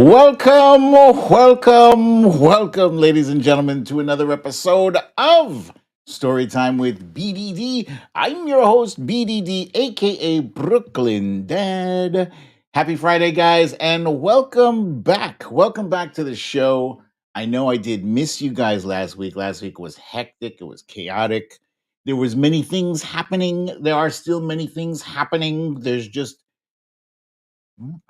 Welcome, ladies and gentlemen, to another episode of Storytime with BDD. I'm your host, BDD, aka Brooklyn Dad. Happy Friday, guys, and welcome back. Welcome back to the show. I know I did miss you guys last week. Last week was hectic, it was chaotic. There was many things happening. There are still many things happening. There's just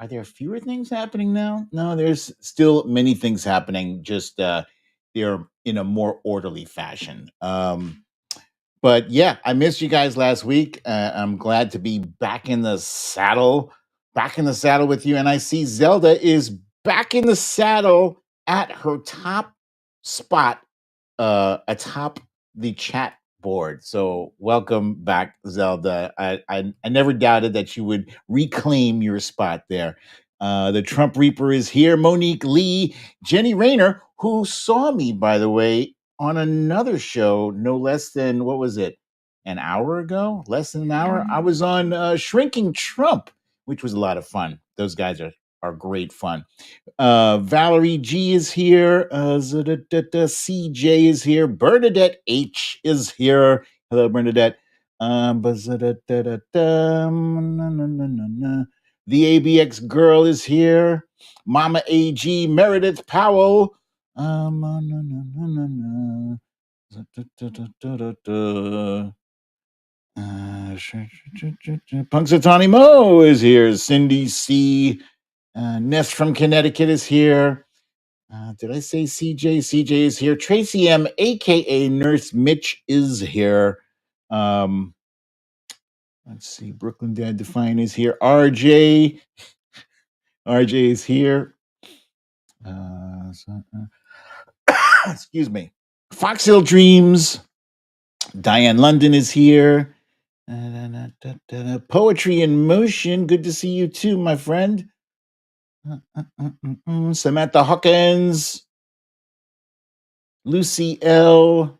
are there fewer things happening now? No, there's still many things happening. Just they're in a more orderly fashion. But yeah, I missed you guys last week. I'm glad to be back in the saddle with you. And I see Zelda is back in the saddle at her top spot atop the chat board. So welcome back, Zelda. I never doubted that you would reclaim your spot there. The Trump Reaper is here. Monique Lee, Jenny Rayner, who saw me, by the way, on another show, no less than, what was it, an hour ago? Less than an hour? I was on Shrinking Trump, which was a lot of fun. Those guys are great fun. Valerie G is here. CJ is here. Bernadette H is here. Hello, Bernadette. The ABX girl is here. Mama AG, Meredith Powell. Punxsutawney Mo is here. Cindy C. Ness from Connecticut is here. Did I say CJ? CJ is here. Tracy M, aka Nurse Mitch, is here. Let's see. Brooklyn Dad Defiant is here. RJ is here. Excuse me. Foxhill Dreams. Diane London is here. Poetry in Motion. Good to see you too, my friend. Samantha Hawkins. Lucy L.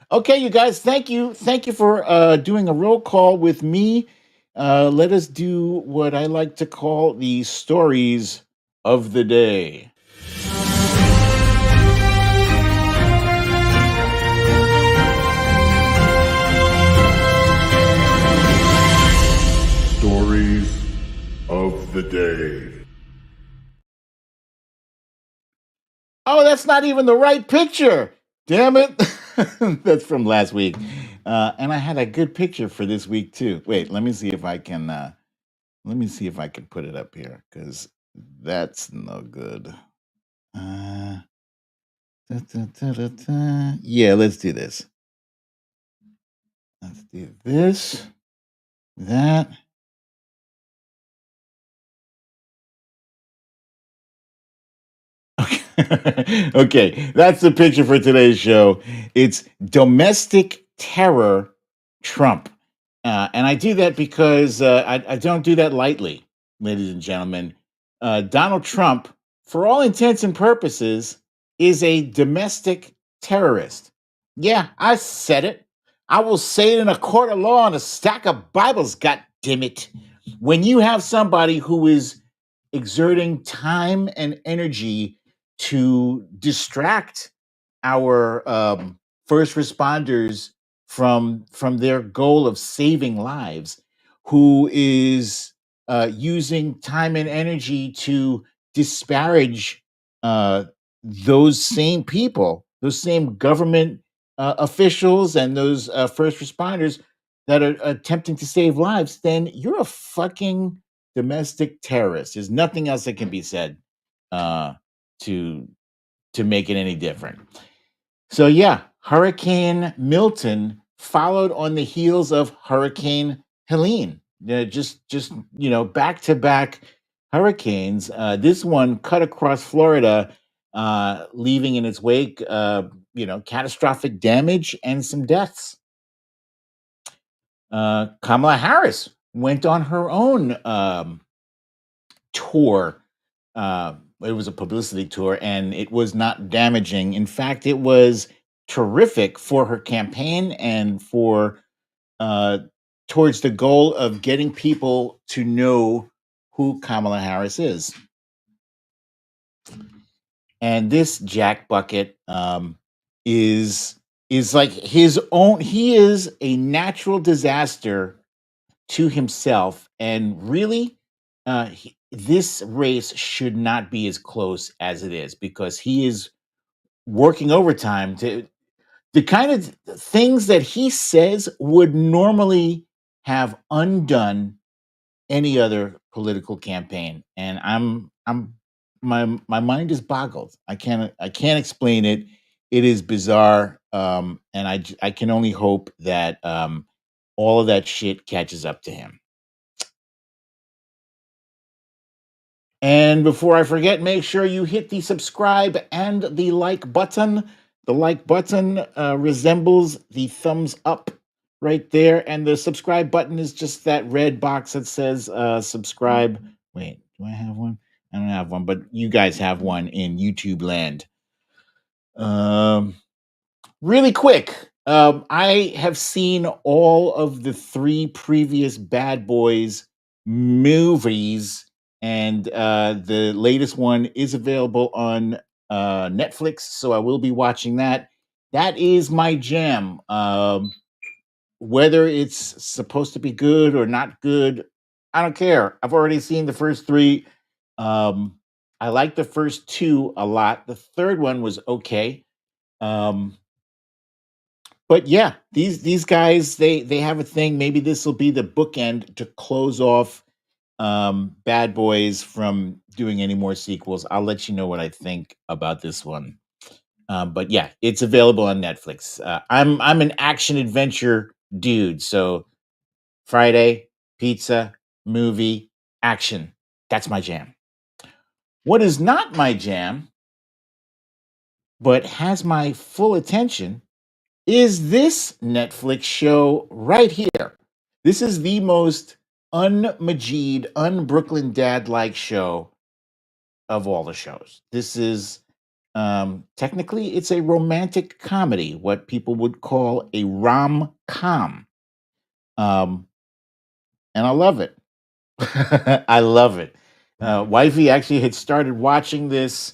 Okay, you guys, thank you for doing a roll call with me. Let us do what I like to call the stories of the day. Stories of the day. Oh, that's not even the right picture. Damn it. That's from last week. And I had a good picture for this week too. Wait, let me see if I can put it up here, because that's no good. Yeah, let's do this. Let's do this. That. Okay, that's the picture for today's show. It's domestic terror Trump. And I do that because I don't do that lightly, ladies and gentlemen. Donald Trump, for all intents and purposes, is a domestic terrorist. Yeah, I said it. I will say it in a court of law and a stack of Bibles, goddammit. When you have somebody who is exerting time and energy to distract our first responders from their goal of saving lives, who is using time and energy to disparage those same people, those same government officials, and those first responders that are attempting to save lives, then you're a fucking domestic terrorist. There's nothing else that can be said to make it any different. So yeah, Hurricane Milton followed on the heels of Hurricane Helene. Just back to back hurricanes. This one cut across Florida, leaving in its wake catastrophic damage and some deaths. Kamala Harris went on her own tour. It was a publicity tour, and it was not damaging. In fact, it was terrific for her campaign and for towards the goal of getting people to know who Kamala Harris is. And this Jack Bucket is is like his own. He is a natural disaster to himself, and really, this race should not be as close as it is because he is working overtime to the kind of things that he says would normally have undone any other political campaign. And I'm my mind is boggled. I can't explain it. It is bizarre. And I can only hope that all of that shit catches up to him. And before I forget, make sure you hit the subscribe and the like button. The like button resembles the thumbs up right there. And the subscribe button is just that red box that says subscribe. Wait, do I have one? I don't have one, but you guys have one in YouTube land. Um, Really quick, I have seen all of the three previous Bad Boys movies, and the latest one is available on Netflix, so I will be watching that. That is my jam. Whether it's supposed to be good or not good, I don't care. I've already seen the first three. Um, I like the first two a lot. The third one was okay. Um, but yeah, these guys they have a thing. Maybe this will be the bookend to close off Bad Boys from doing any more sequels. I'll let you know what I think about this one. But yeah, it's available on Netflix. I'm an action adventure dude, so Friday, pizza, movie, action. That's my jam. What is not my jam, but has my full attention, is this Netflix show right here. This is the most un-Majid, un-Brooklyn Dad-like show of all the shows. This is technically it's a romantic comedy, what people would call a rom-com. Um, and I love it. I love it. Wifey actually had started watching this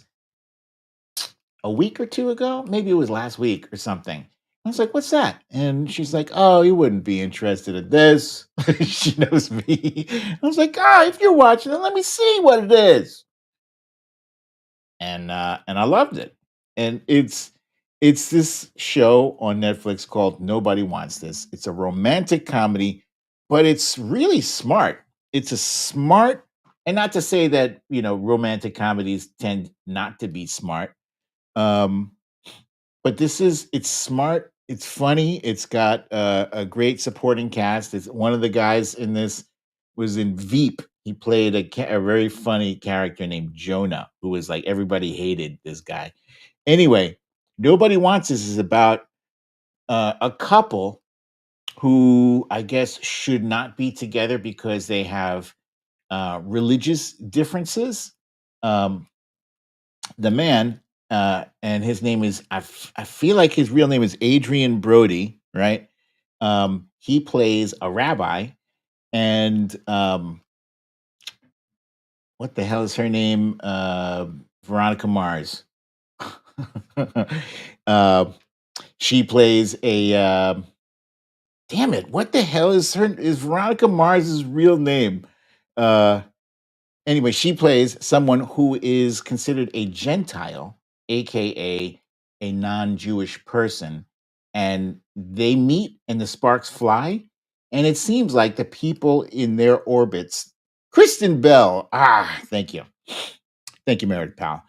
a week or two ago. Maybe it was last week or something. I was like, "What's that?" And she's like, "Oh, you wouldn't be interested in this." She knows me. I was like, "Ah, if you're watching it, let me see what it is." And I loved it. And it's this show on Netflix called Nobody Wants This. It's a romantic comedy, but it's really smart. It's a smart, and not to say that, romantic comedies tend not to be smart. Um, but it's smart, it's funny, it's got a great supporting cast. It's one of the guys in this was in Veep. He played a very funny character named Jonah, who was like everybody hated this guy. Anyway, Nobody Wants This is about a couple who I guess should not be together because they have religious differences. Um, the man, and his name is I feel like his real name is Adrian Brody, right? He plays a rabbi, and what the hell is her name? Veronica Mars. uh, she plays a damn it. What the hell is Veronica Mars's real name? Uh, Anyway, she plays someone who is considered a Gentile, aka a non-Jewish person, and they meet and the sparks fly. And it seems like the people in their orbits, Kristen Bell, thank you. Thank you, Meredith Powell.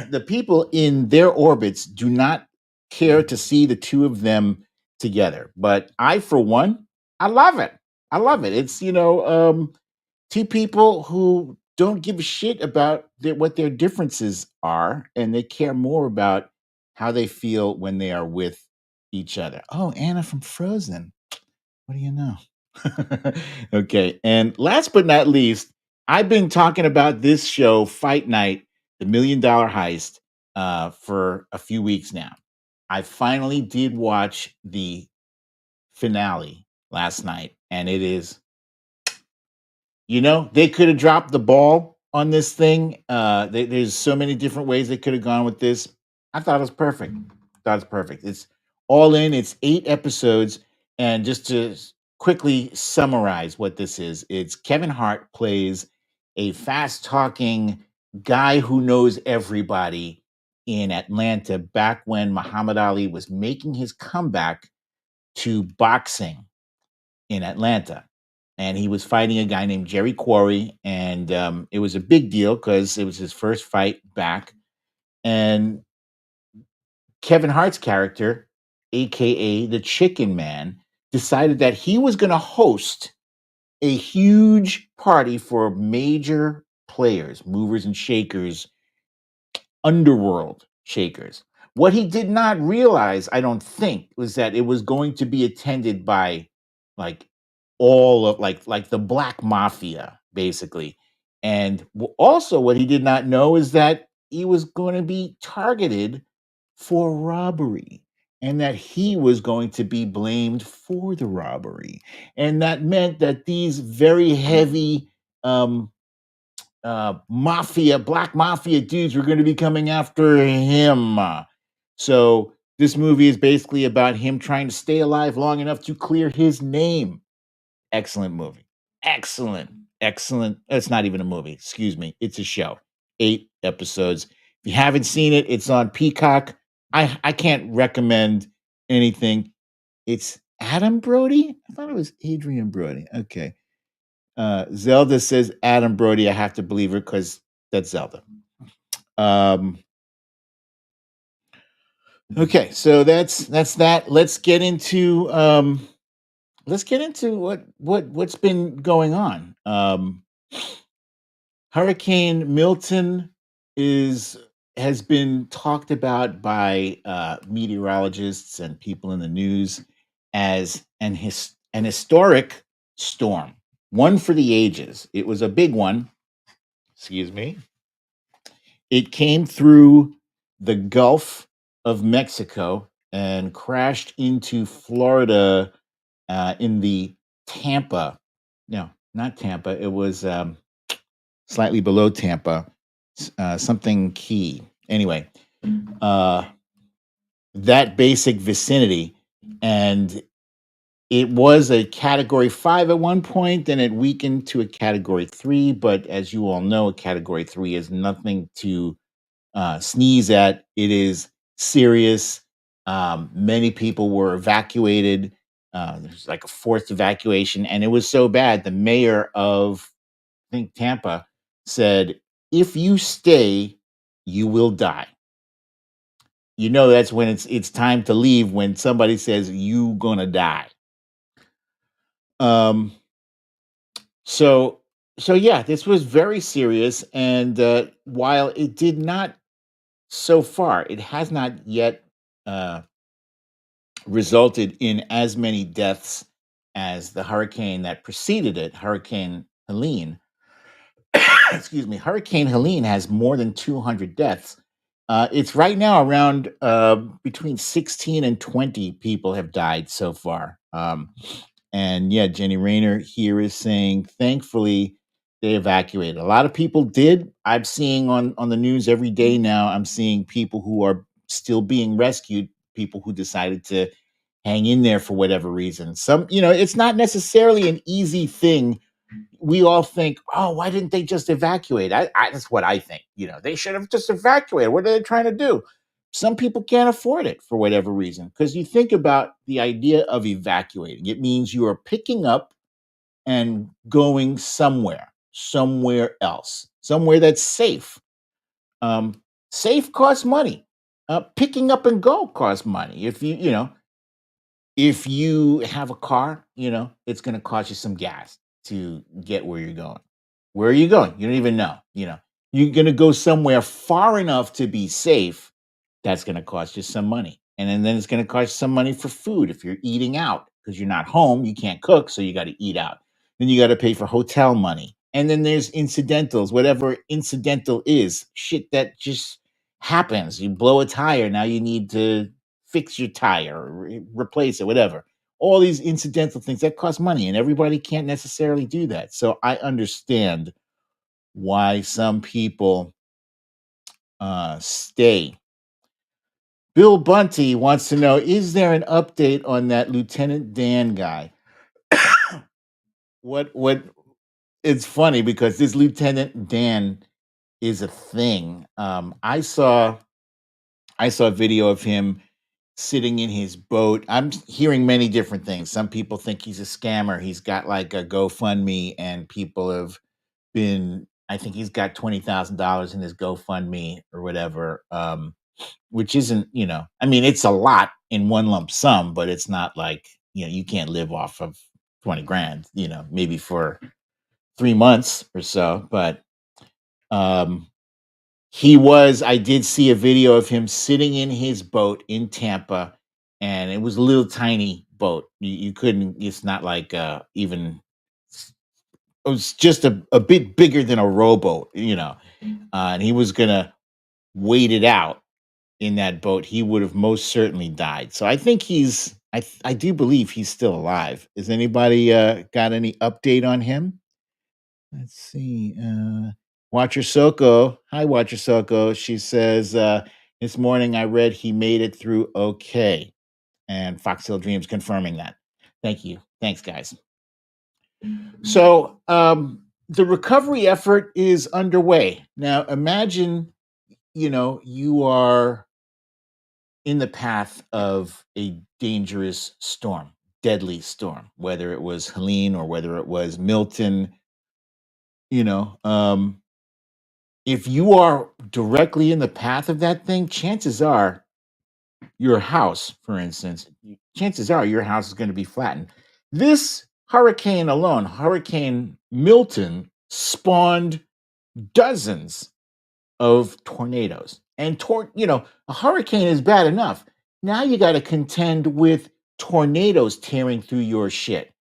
The people in their orbits do not care to see the two of them together. But I, for one, I love it. I love it. It's, two people who don't give a shit about what their differences are, and they care more about how they feel when they are with each other. Oh, Anna from Frozen. What do you know? Okay. And last but not least, I've been talking about this show, Fight Night, the $1 Million Heist, for a few weeks now. I finally did watch the finale last night, and it is, they could have dropped the ball on this thing. There's so many different ways they could have gone with this. I thought it was perfect. Thought it's perfect. It's all in. It's 8 episodes, and just to quickly summarize what this is, it's Kevin Hart plays a fast-talking guy who knows everybody in Atlanta back when Muhammad Ali was making his comeback to boxing in Atlanta. And he was fighting a guy named Jerry Quarry. And it was a big deal because it was his first fight back. And Kevin Hart's character, AKA the Chicken Man, decided that he was going to host a huge party for major players, movers and shakers, underworld shakers. What he did not realize, I don't think, was that it was going to be attended by like all of like the black mafia, basically. And also, what he did not know is that he was going to be targeted for robbery, and that he was going to be blamed for the robbery. And that meant that these very heavy black mafia dudes were going to be coming after him. So this movie is basically about him trying to stay alive long enough to clear his name. Excellent movie. Excellent. Excellent. It's not even a movie. Excuse me. It's a show. 8 episodes. If you haven't seen it, it's on Peacock. I can't recommend anything. It's Adam Brody. I thought it was Adrian Brody. Okay. Zelda says Adam Brody. I have to believe her because that's Zelda. Um, okay, so that's that. Let's get into what's been going on. Hurricane Milton is has been talked about by meteorologists and people in the news as an historic storm, one for the ages. It was a big one. Excuse me. It came through the Gulf of Mexico and crashed into Florida in the Tampa. No, not Tampa. It was slightly below Tampa, something key. Anyway, uh, that basic vicinity. And it was a category 5 at one point, then it weakened to a category 3. But as you all know, a category 3 is nothing to sneeze at. It is serious. Many people were evacuated. There's like a forced evacuation, and it was so bad. The mayor of, I think, Tampa said, "If you stay, you will die." You know that's when it's time to leave when somebody says you gonna die. Um, so so yeah, this was very serious, and while it did not so far, it has not yet uh, resulted in as many deaths as the hurricane that preceded it, Hurricane Helene. Excuse me, Hurricane Helene has more than 200 deaths. It's right now around between 16 and 20 people have died so far. And yeah, Jenny Rayner here is saying, thankfully, they evacuated. A lot of people did. I'm seeing on the news every day now. I'm seeing people who are still being rescued. People who decided to hang in there for whatever reason. It's not necessarily an easy thing. We all think, oh, why didn't they just evacuate? That's what I think. They should have just evacuated. What are they trying to do? Some people can't afford it for whatever reason. Because you think about the idea of evacuating, it means you are picking up and going somewhere else, somewhere that's safe. Safe costs money. Picking up and go costs money. If you have a car, it's going to cost you some gas to get where you're going. Where are you going? You don't even know. You're going to go somewhere far enough to be safe. That's going to cost you some money. And then it's going to cost you some money for food if you're eating out because you're not home. You can't cook. So you got to eat out. Then you got to pay for hotel money. And then there's incidentals, whatever incidental is, shit that just happens. You blow a tire. Now you need to fix your tire, replace it, whatever. All these incidental things that cost money, and everybody can't necessarily do that. So I understand why some people stay. Bill Bunty wants to know, is there an update on that Lieutenant Dan guy? What It's funny because this Lieutenant Dan is a thing. I saw a video of him sitting in his boat. I'm hearing many different things. Some people think he's a scammer. He's got like a GoFundMe, and people have been. I think he's got $20,000 in his GoFundMe or whatever. Which isn't, I mean, it's a lot in one lump sum, but it's not like, you can't live off of 20 grand, maybe for 3 months or so. But um, I did see a video of him sitting in his boat in Tampa, and it was a little tiny boat. You couldn't, it's not like even, it was just a bit bigger than a rowboat, and he was going to wait it out in that boat. He would have most certainly died. So I think I do believe he's still alive. Is anybody got any update on him? Let's see. Watcher Soko. Hi, Watcher Soko. She says, this morning I read he made it through okay. And Foxhill Dreams confirming that. Thank you. Thanks, guys. So the recovery effort is underway. Now imagine, you are in the path of a dangerous storm, deadly storm, whether it was Helene or whether it was Milton, you know, um, if you are directly in the path of that thing, chances are your house, for instance, chances are your house is going to be flattened. This hurricane alone, Hurricane Milton, spawned dozens of tornadoes. And a hurricane is bad enough. Now you got to contend with tornadoes tearing through your shit.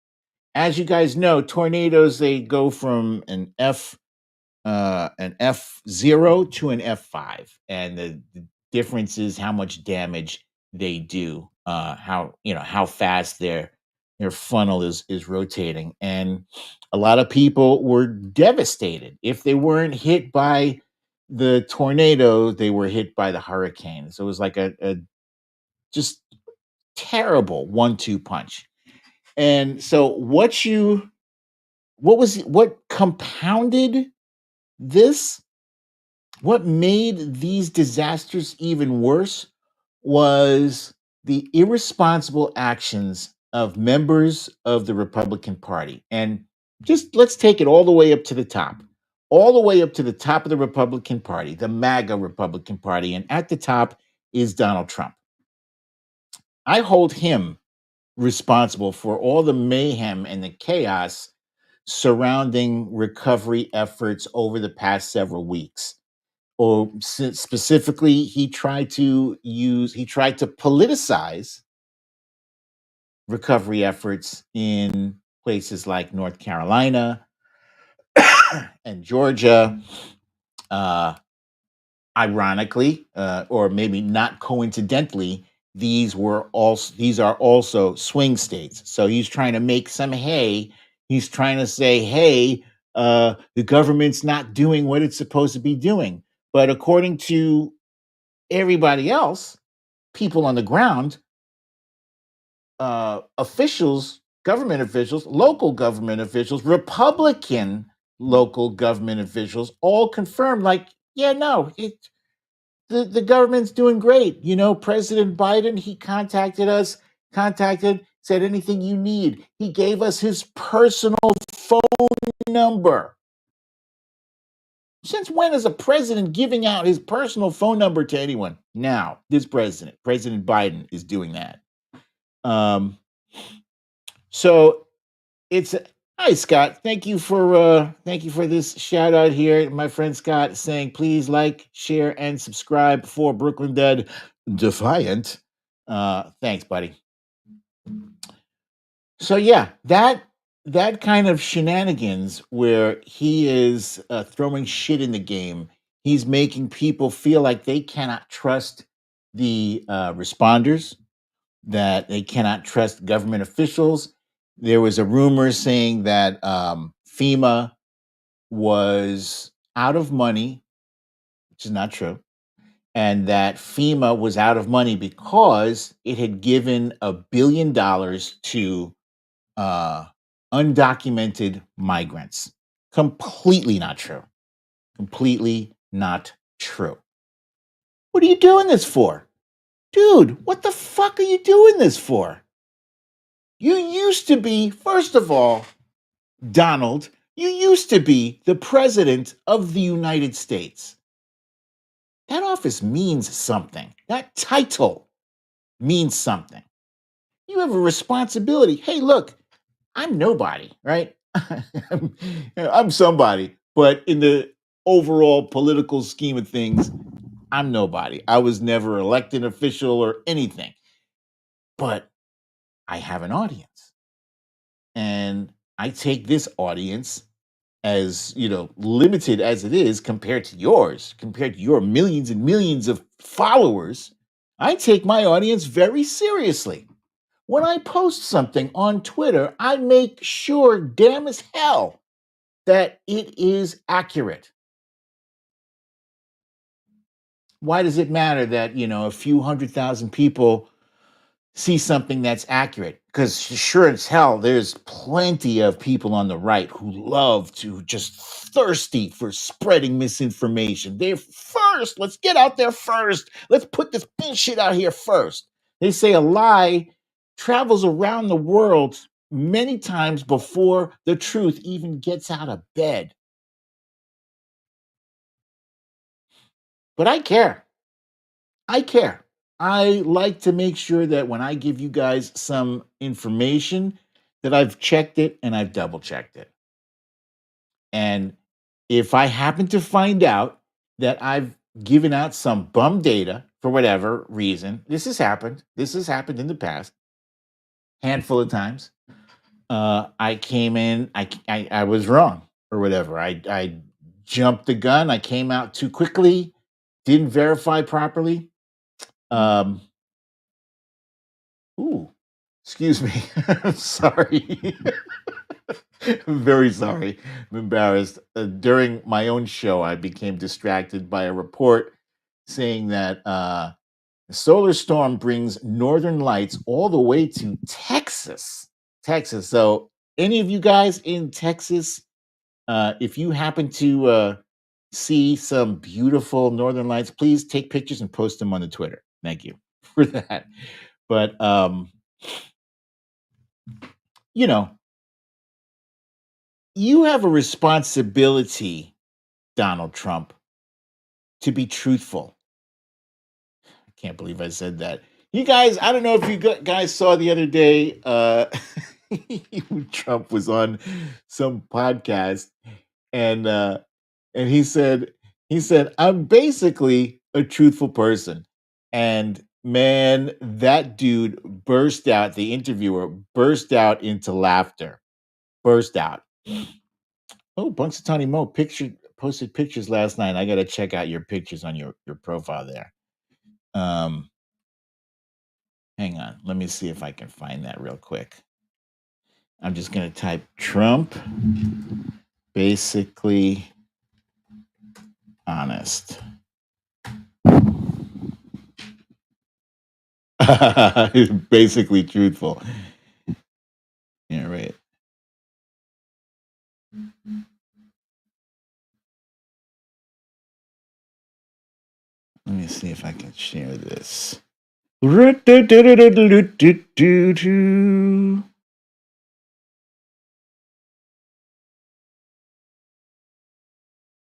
As you guys know, tornadoes, they go from an F0 to an F5, and the difference is how much damage they do, how fast their funnel is rotating. And a lot of people were devastated. If they weren't hit by the tornado, they were hit by the hurricane. So it was like a just terrible 1-2 punch. And so what compounded this, what made these disasters even worse, was the irresponsible actions of members of the Republican Party. And just let's take it all the way up to the top, all the way up to the top of the Republican Party, the MAGA Republican Party. And at the top is Donald Trump. I hold him responsible for all the mayhem and the chaos surrounding recovery efforts over the past several weeks. Or specifically, he tried to politicize recovery efforts in places like North Carolina and Georgia. Uh, Ironically, or maybe not coincidentally, these are also swing states. So he's trying to make some hay. He's trying to say, hey, the government's not doing what it's supposed to be doing. But according to everybody else, people on the ground, officials, government officials, local government officials, Republican local government officials, all confirmed, like, yeah, no, the government's doing great. President Biden, he said anything you need. He gave us his personal phone number. Since when is a president giving out his personal phone number to anyone? Now, this President Biden, is doing that. So it's hi Scott. Thank you for this shout out here. My friend Scott saying please like, share, and subscribe for Brooklyn Dad Defiant. Thanks, buddy. So yeah, that kind of shenanigans where he is throwing shit in the game. He's making people feel like they cannot trust the responders, that they cannot trust government officials. There was a rumor saying that FEMA was out of money, which is not true, and that FEMA was out of money because it had given $1 billion to uh, undocumented migrants. Completely not true. Completely not true. What are you doing this for? Dude, what the fuck are you doing this for? You used to be, first of all, Donald, you used to be the president of the United States. That office means something. That title means something. You have a responsibility. Hey, look, I'm nobody, right? I'm somebody, but in the overall political scheme of things, I'm nobody. I was never elected official or anything, but I have an audience. And I take this audience as, limited as it is compared to yours, compared to your millions and millions of followers. I take my audience very seriously. When I post something on Twitter, I make sure, damn as hell, that it is accurate. Why does it matter that, a few 100,000 people see something that's accurate? Because sure as hell, there's plenty of people on the right who love to just thirsty for spreading misinformation. They're first. Let's get out there first. Let's put this bullshit out here first. They say a lie travels around the world many times before the truth even gets out of bed. But I care. I care. I like to make sure that when I give you guys some information, that I've checked it and I've double checked it. And if I happen to find out that I've given out some bum data for whatever reason, this has happened. This has happened in the past, handful of times. I came in, I was wrong or whatever. I jumped the gun. I came out too quickly, didn't verify properly. Um, Ooh, excuse me. Sorry. I'm very sorry. I'm embarrassed. During my own show, I became distracted by a report saying that a solar storm brings northern lights all the way to Texas. Texas. So, any of you guys in Texas, if you happen to see some beautiful northern lights, please take pictures and post them on the Twitter. Thank you for that. But you know, you have a responsibility, Donald Trump, to be truthful. I can't believe I said that. You guys, I don't know if you guys saw the other day, Trump was on some podcast and he said, I'm basically a truthful person. And man, that dude burst out, the interviewer burst out into laughter. Burst out. Oh, Punxsutawney Mo posted pictures last night. I got to check out your pictures on your profile there. Um, Hang on. Let me see if I can find that real quick. I'm just going to type Trump, basically honest. Basically truthful. Yeah, right. Let me see if I can share this.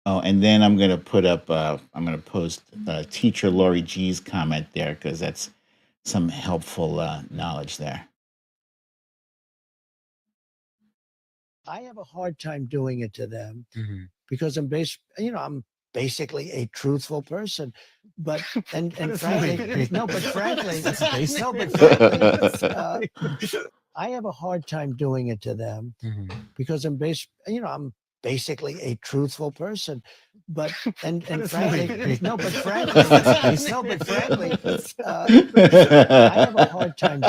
Oh, and then I'm gonna put up. I'm gonna post teacher Lori G's comment there because that's some helpful knowledge there. I have a hard time doing it to them Mhm. because I'm basically a truthful person. But and frankly, frankly, I have a hard time doing it to them Mhm. because I'm basically a truthful person. But and frankly, I have a hard time.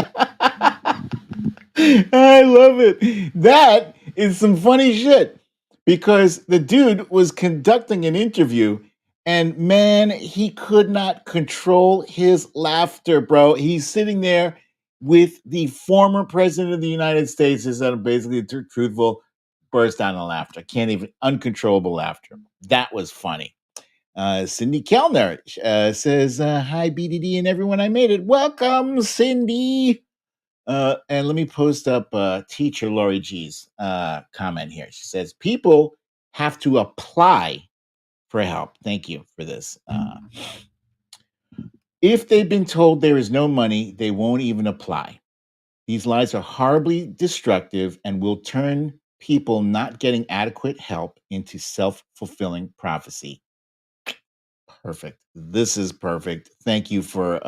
I love it. That is some funny shit because the dude was conducting an interview and man, he could not control his laughter, bro. He's sitting there with the former president of the United States, is basically truthful, burst out in laughter. Can't even, uncontrollable laughter. That was funny. Cindy Kellner says, hi, BDD and everyone. I made it. Welcome, Cindy. And let me post up teacher Lori G's comment here. She says, people have to apply for help. Thank you for this. If they've been told there is no money, they won't even apply. These lies are horribly destructive and will turn people not getting adequate help into self-fulfilling prophecy. Perfect. This is perfect. Thank you for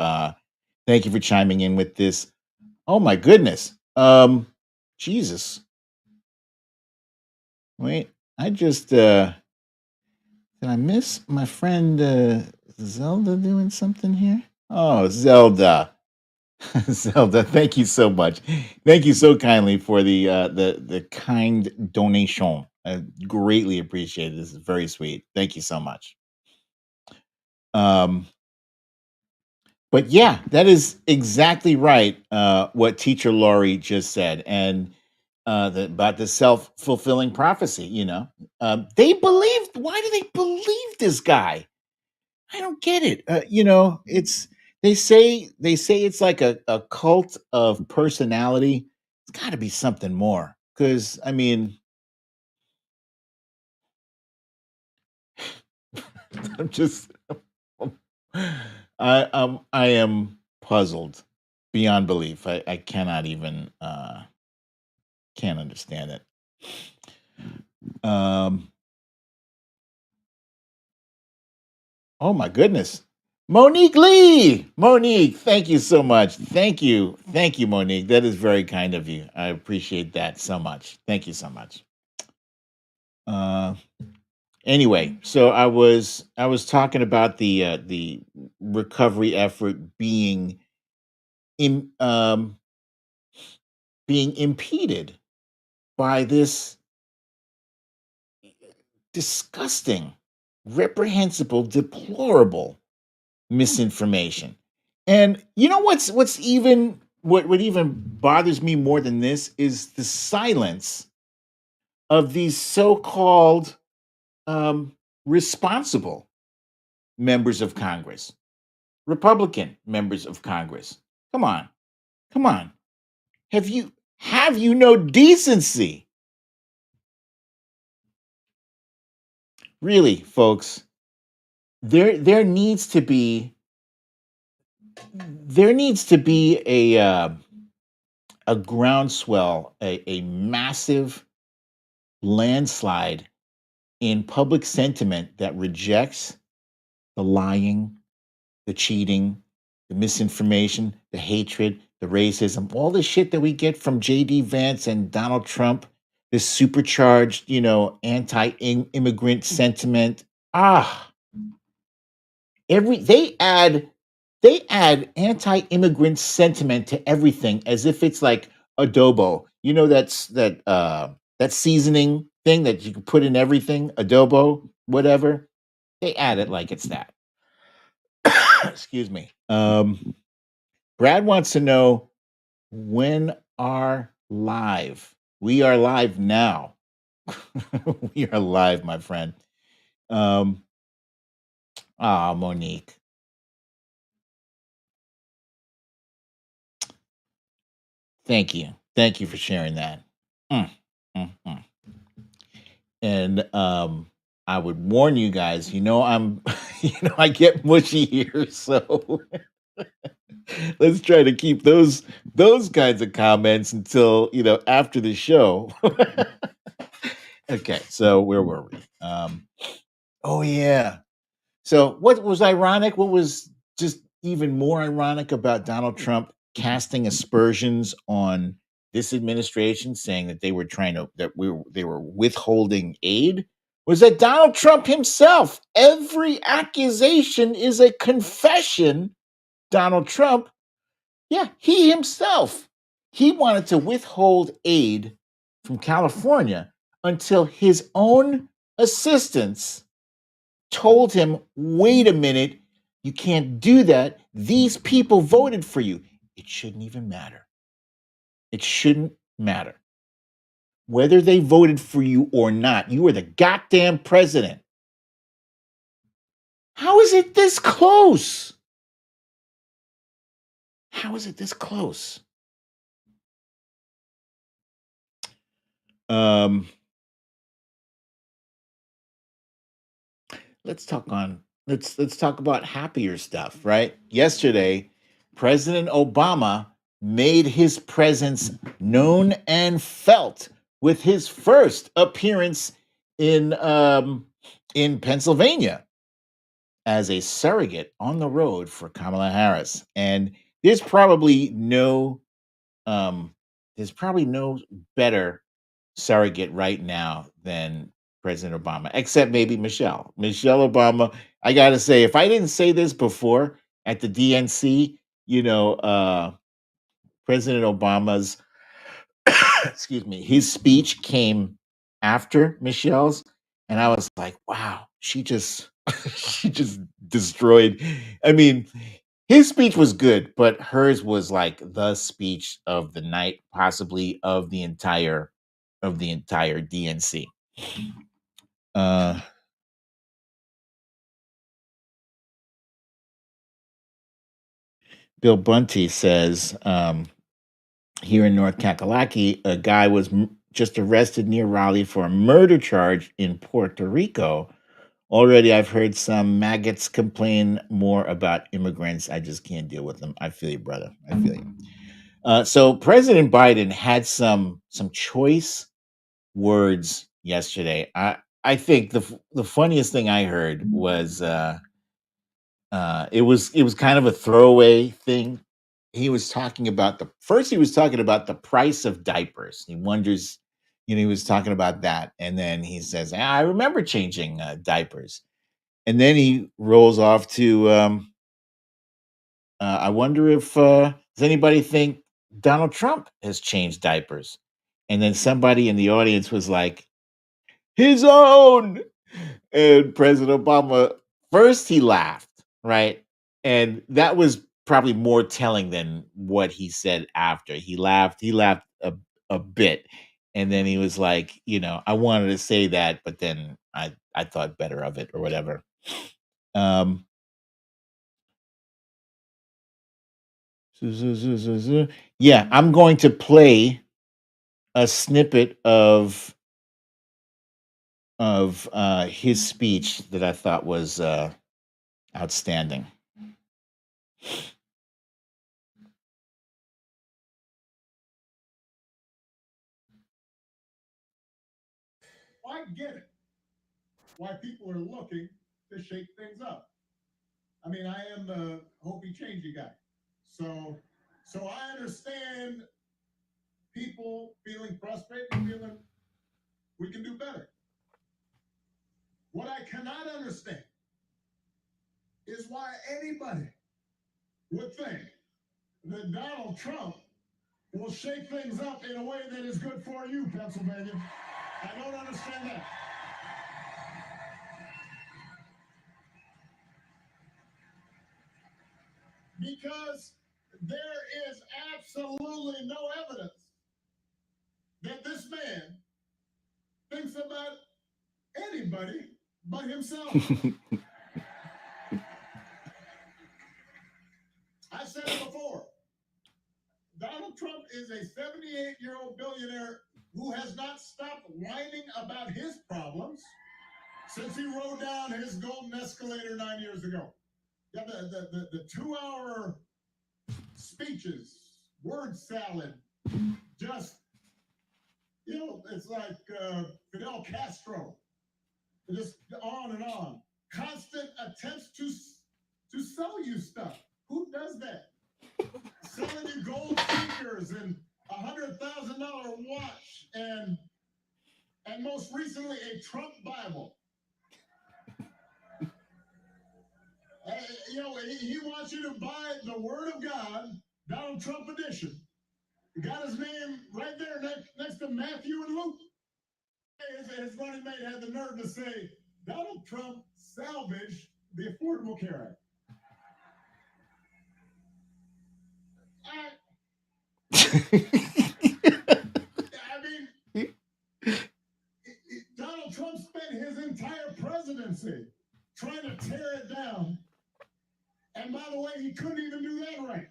chiming in with this. Oh my goodness. Jesus. Wait, I just did I miss my friend Zelda doing something here? Oh, Zelda. Zelda, thank you so much. Thank you so kindly for the kind donation. I greatly appreciate it. This is very sweet. Thank you so much. Um But yeah, that is exactly right. What teacher Laurie just said, and about the self fulfilling prophecy. They believed. Why do they believe this guy? I don't get it. It's they say it's like a cult of personality. It's got to be something more. Because I mean, I'm just I am puzzled beyond belief. I cannot even can't understand it. Um oh my goodness. Monique Lee. Monique, thank you so much. Thank you. Thank you, Monique. That is very kind of you. I appreciate that so much. Thank you so much. Uh anyway, so I was talking about the recovery effort in um being impeded by this disgusting, reprehensible, deplorable misinformation. And you know what even bothers me more than this is the silence of these so-called um, responsible members of Congress, Republican members of Congress. Come on, come on. Have you no decency? Really, folks, there needs to be a groundswell, a massive landslide in public sentiment that rejects the lying, the cheating, the misinformation, the hatred, the racism, all the shit that we get from JD Vance and Donald Trump, this supercharged, anti-immigrant sentiment. Ah, every they add anti-immigrant sentiment to everything as if it's like adobo. That seasoning thing that you can put in everything, adobo, whatever. They add it like it's that. Excuse me. Brad wants to know when are live. We are live now. We are live, my friend. Um, Monique. Thank you. Thank you for sharing that. Mm, mm, mm. And I would warn you guys, I'm I get mushy here, so let's try to keep those kinds of comments until, after the show. Okay, so where were we? Oh yeah. So what was ironic? What was just even more ironic about Donald Trump casting aspersions on this administration, saying that they were withholding aid, was that Donald Trump himself, every accusation is a confession. Donald Trump, yeah, he himself, he wanted to withhold aid from California until his own assistants told him, wait a minute, you can't do that. These people voted for you. It shouldn't even matter. It shouldn't matter. Whether they voted for you or not, you are the goddamn president. How is it this close? How is it this close? Um, let's talk about happier stuff, right? Yesterday, President Obama made his presence known and felt with his first appearance in Pennsylvania as a surrogate on the road for Kamala Harris. And there's probably no um, there's probably no better surrogate right now than President Obama, except maybe Michelle Obama. I gotta say, if I didn't say this before at the DNC, President Obama's excuse me, his speech came after Michelle's, and I was like, wow, she just she just destroyed. I mean, his speech was good, but hers was like the speech of the night, possibly of the entire DNC. Uh, Bill Bunty says here in North Kakalaki, a guy was just arrested near Raleigh for a murder charge in Puerto Rico. Already, I've heard some maggots complain more about immigrants. I just can't deal with them. I feel you, brother. I feel you. So President Biden had some choice words yesterday. I think the funniest thing I heard was it was kind of a throwaway thing. He was talking about the price of diapers. He wonders, he was talking about that, and then he says, "I remember changing diapers," and then he rolls off to, "I wonder if does anybody think Donald Trump has changed diapers?" And then somebody in the audience was like, "His own." And President Obama, first he laughed, right? And that was probably more telling than what he said after. He laughed a bit. And then he was like, I wanted to say that, but then I thought better of it or whatever. Um yeah, I'm going to play a snippet of his speech that I thought was outstanding. I get it. Why people are looking to shake things up. I mean, I am the hopey changey guy. So I understand people feeling frustrated and feeling we can do better. What I cannot understand is why anybody would think that Donald Trump will shake things up in a way that is good for you, Pennsylvania. I don't understand that. Because there is absolutely no evidence that this man thinks about anybody but himself. I said it before. Donald Trump is a 78-year-old billionaire who has not stopped whining about his problems since he rode down his golden escalator 9 years ago. Yeah, the 2-hour speeches, word salad, just, it's like Fidel Castro, just on and on. Constant attempts to sell you stuff. Who does that? Selling you gold sneakers and $100,000 watch and most recently a Trump Bible. He wants you to buy the Word of God, Donald Trump edition. Got his name right there next to Matthew and Luke. His running mate had the nerve to say Donald Trump salvaged the Affordable Care Act. I mean, Donald Trump spent his entire presidency trying to tear it down. And by the way, he couldn't even do that right.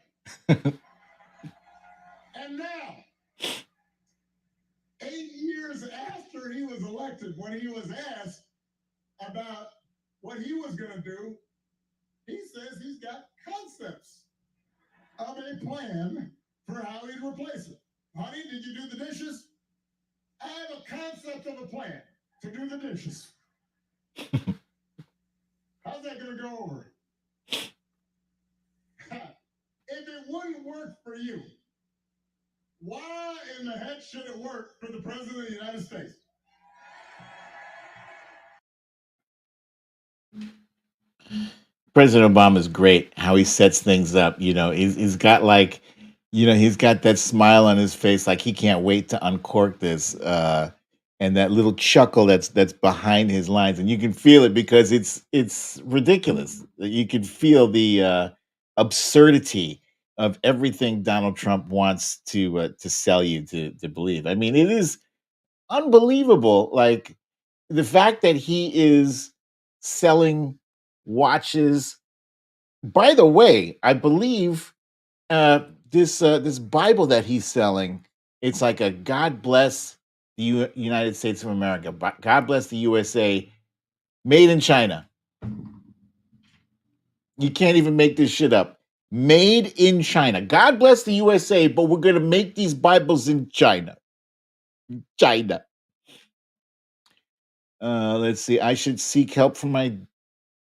And now, 8 years after he was elected, when he was asked about what he was going to do, he says he's got concepts of a plan for how he'd replace it. Honey, did you do the dishes? I have a concept of a plan to do the dishes. How's that going to go over? If it wouldn't work for you, why in the heck should it work for the President of the United States? President Obama is great. How he sets things up. He's got like, he's got that smile on his face, like he can't wait to uncork this, and that little chuckle that's behind his lines, and you can feel it because it's ridiculous. You can feel the absurdity of everything Donald Trump wants to sell you to believe. I mean, it is unbelievable. Like the fact that he is selling watches. By the way, I believe this Bible that he's selling, it's like a God bless the United States of America. God bless the USA, made in China. You can't even make this shit up. Made in China. God bless the USA, but we're going to make these Bibles in China. China. Let's see. I should seek help from my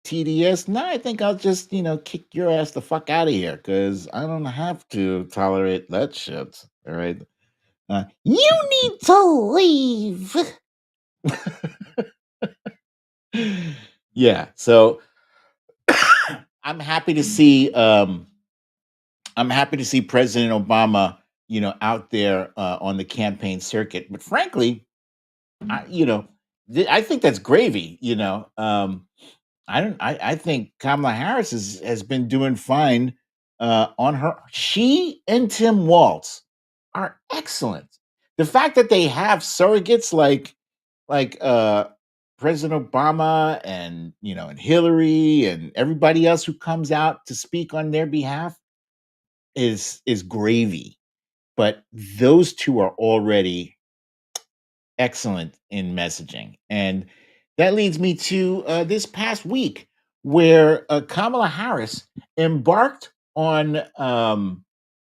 TDS. No, I think I'll just, kick your ass the fuck out of here because I don't have to tolerate that shit. All right. You need to leave. Yeah. So I'm happy to see President Obama, out there on the campaign circuit. But frankly, I think that's gravy. I think Kamala Harris has been doing fine on her. She and Tim Walz are excellent. The fact that they have surrogates like President Obama and Hillary and everybody else who comes out to speak on their behalf is gravy. But those two are already excellent in messaging. And that leads me to this past week where Kamala Harris embarked on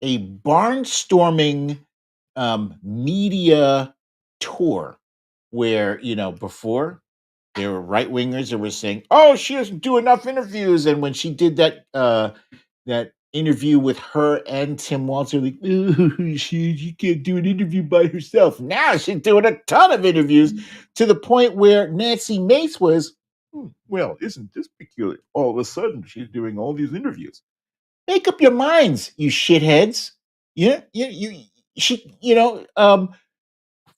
a barnstorming media tour where, before there were right wingers that were saying, oh, she doesn't do enough interviews. And when she did that interview with her and Tim Walter, like, "Ooh, she can't do an interview by herself." Now she's doing a ton of interviews to the point where Nancy Mace was, well, isn't this peculiar? All of a sudden, she's doing all these interviews. Make up your minds, you shitheads. Yeah,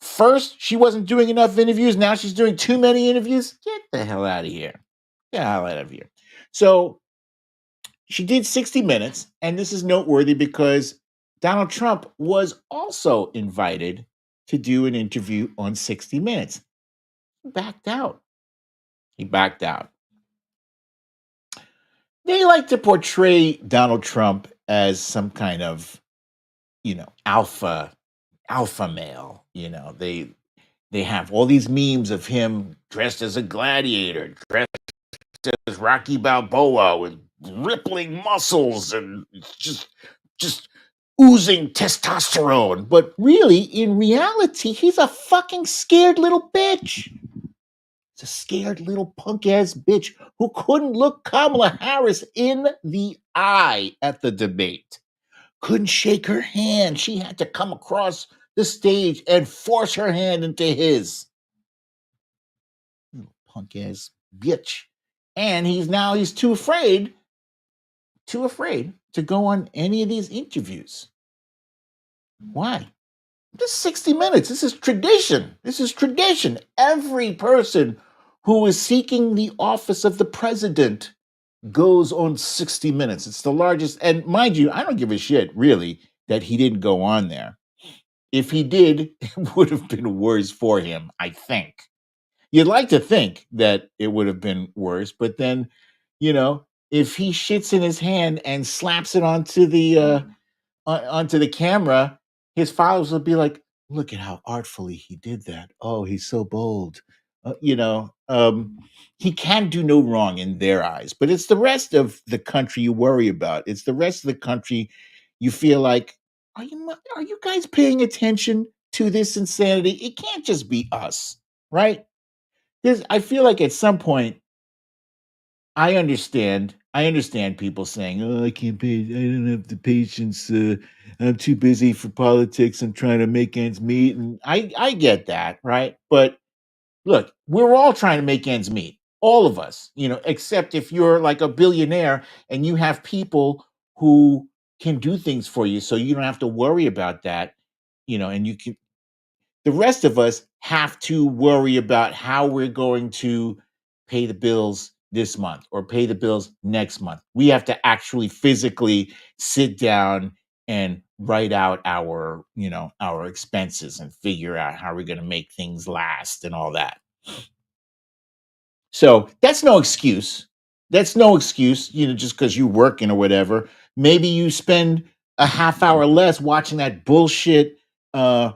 first she wasn't doing enough interviews. Now she's doing too many interviews. Get the hell out of here. Get the hell out of here. So she did 60 Minutes, and this is noteworthy because Donald Trump was also invited to do an interview on 60 Minutes. He backed out. He backed out. They like to portray Donald Trump as some kind of, alpha male. They have all these memes of him dressed as a gladiator, dressed as Rocky Balboa with rippling muscles and just oozing testosterone. But really, in reality, he's a fucking scared little bitch. He's a scared little punk ass bitch who couldn't look Kamala Harris in the eye at the debate. Couldn't shake her hand. She had to come across the stage and force her hand into his. Little punk ass bitch. And he's too afraid to go on any of these interviews. Why? This is 60 Minutes. This is tradition. This is tradition. Every person who is seeking the office of the president goes on 60 Minutes. It's the largest. And mind you, I don't give a shit, really, that he didn't go on there. If he did, it would have been worse for him, I think. You'd like to think that it would have been worse, but then, if he shits in his hand and slaps it onto the camera, his followers will be like, "Look at how artfully he did that. Oh, he's so bold." He can do no wrong in their eyes, but it's the rest of the country you worry about. It's the rest of the country you feel like, are you guys paying attention to this insanity? It can't just be us, right? I feel like at some point I understand people saying, "Oh, I can't pay. I don't have the patience. I'm too busy for politics. I'm trying to make ends meet." And I get that, right? But look, we're all trying to make ends meet, all of us. Except if you're like a billionaire and you have people who can do things for you, so you don't have to worry about that. And you can. The rest of us have to worry about how we're going to pay the bills this month or pay the bills next month. We have to actually physically sit down and write out our expenses and figure out how we're going to make things last and all that. So that's no excuse. That's no excuse, just because you're working or whatever. Maybe you spend a half hour less watching that bullshit uh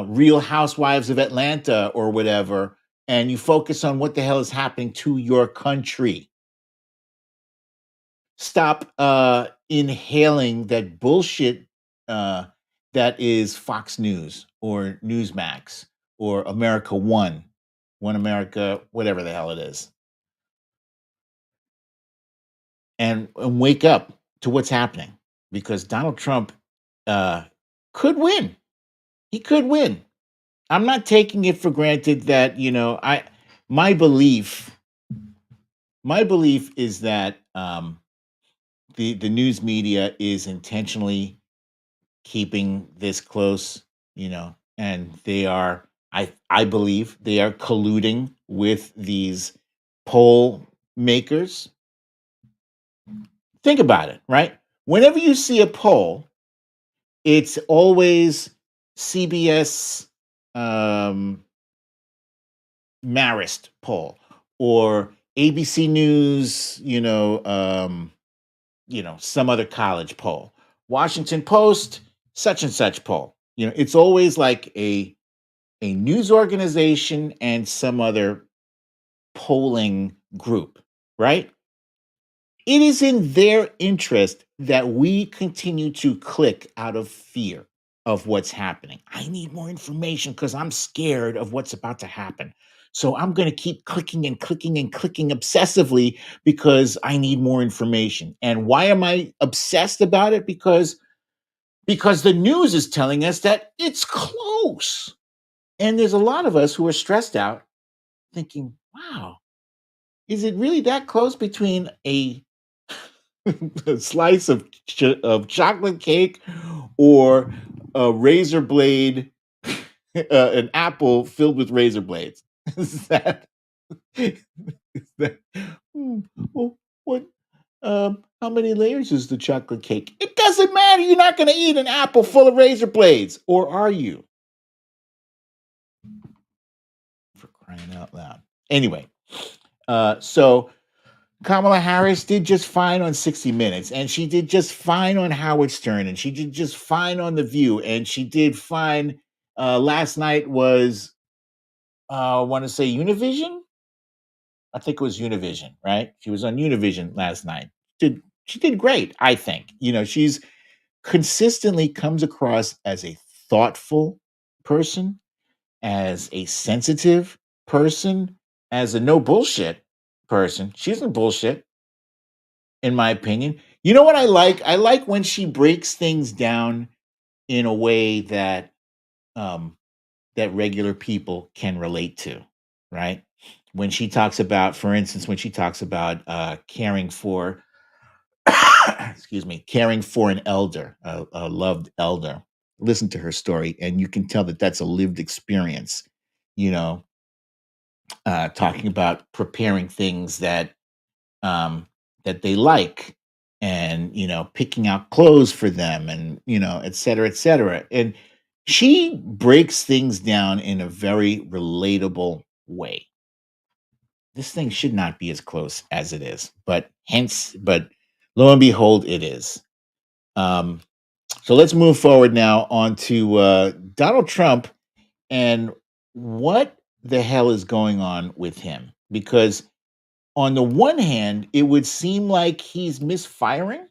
Real Housewives of Atlanta or whatever, and you focus on what the hell is happening to your country. Stop inhaling that bullshit uh that is Fox News or Newsmax or America One America, whatever the hell it is. And wake up to what's happening, because Donald Trump uh, could win. He could win. I'm not taking it for granted that I my belief my belief is that the news media is intentionally keeping this close, and they are I believe they are colluding with these poll makers. Think about it, right? Whenever you see a poll, it's always CBS Marist poll or ABC News, some other college poll, Washington Post, such and such poll. It's always like a news organization and some other polling group, right? It is in their interest that we continue to click out of fear of what's happening. I need more information because I'm scared of what's about to happen. So I'm going to keep clicking and clicking and clicking obsessively because I need more information. And why am I obsessed about it? Because the news is telling us that it's close. And there's a lot of us who are stressed out thinking, wow, is it really that close between a slice of chocolate cake or a razor blade, an apple filled with razor blades? Is is that well, what? How many layers is the chocolate cake? It doesn't matter. You're not going to eat an apple full of razor blades, or are you? For crying out loud. Anyway, so Kamala Harris did just fine on 60 Minutes, and she did just fine on Howard Stern, and she did just fine on The View, and she did fine. Last night was, I want to say Univision. I think it was Univision, right? She was on Univision last night. She did great, I think. She's consistently comes across as a thoughtful person, as a sensitive person, as a no bullshit person. She isn't bullshit, in my opinion. You know what I like? I like when she breaks things down in a way um that regular people can relate to, right? When she talks about, for instance, when she talks about caring for excuse me, caring for an elder, a loved elder. listen to her story, and you can tell that that's a lived experience. You know, talking about preparing things um, that they like, and picking out clothes for them, and et cetera, et cetera. And she breaks things down in a very relatable way. This thing should not be as close as it is, but lo and behold, it is. Um, so let's move forward now on to Donald Trump and what the hell is going on with him. Because on the one hand, it would seem like he's misfiring,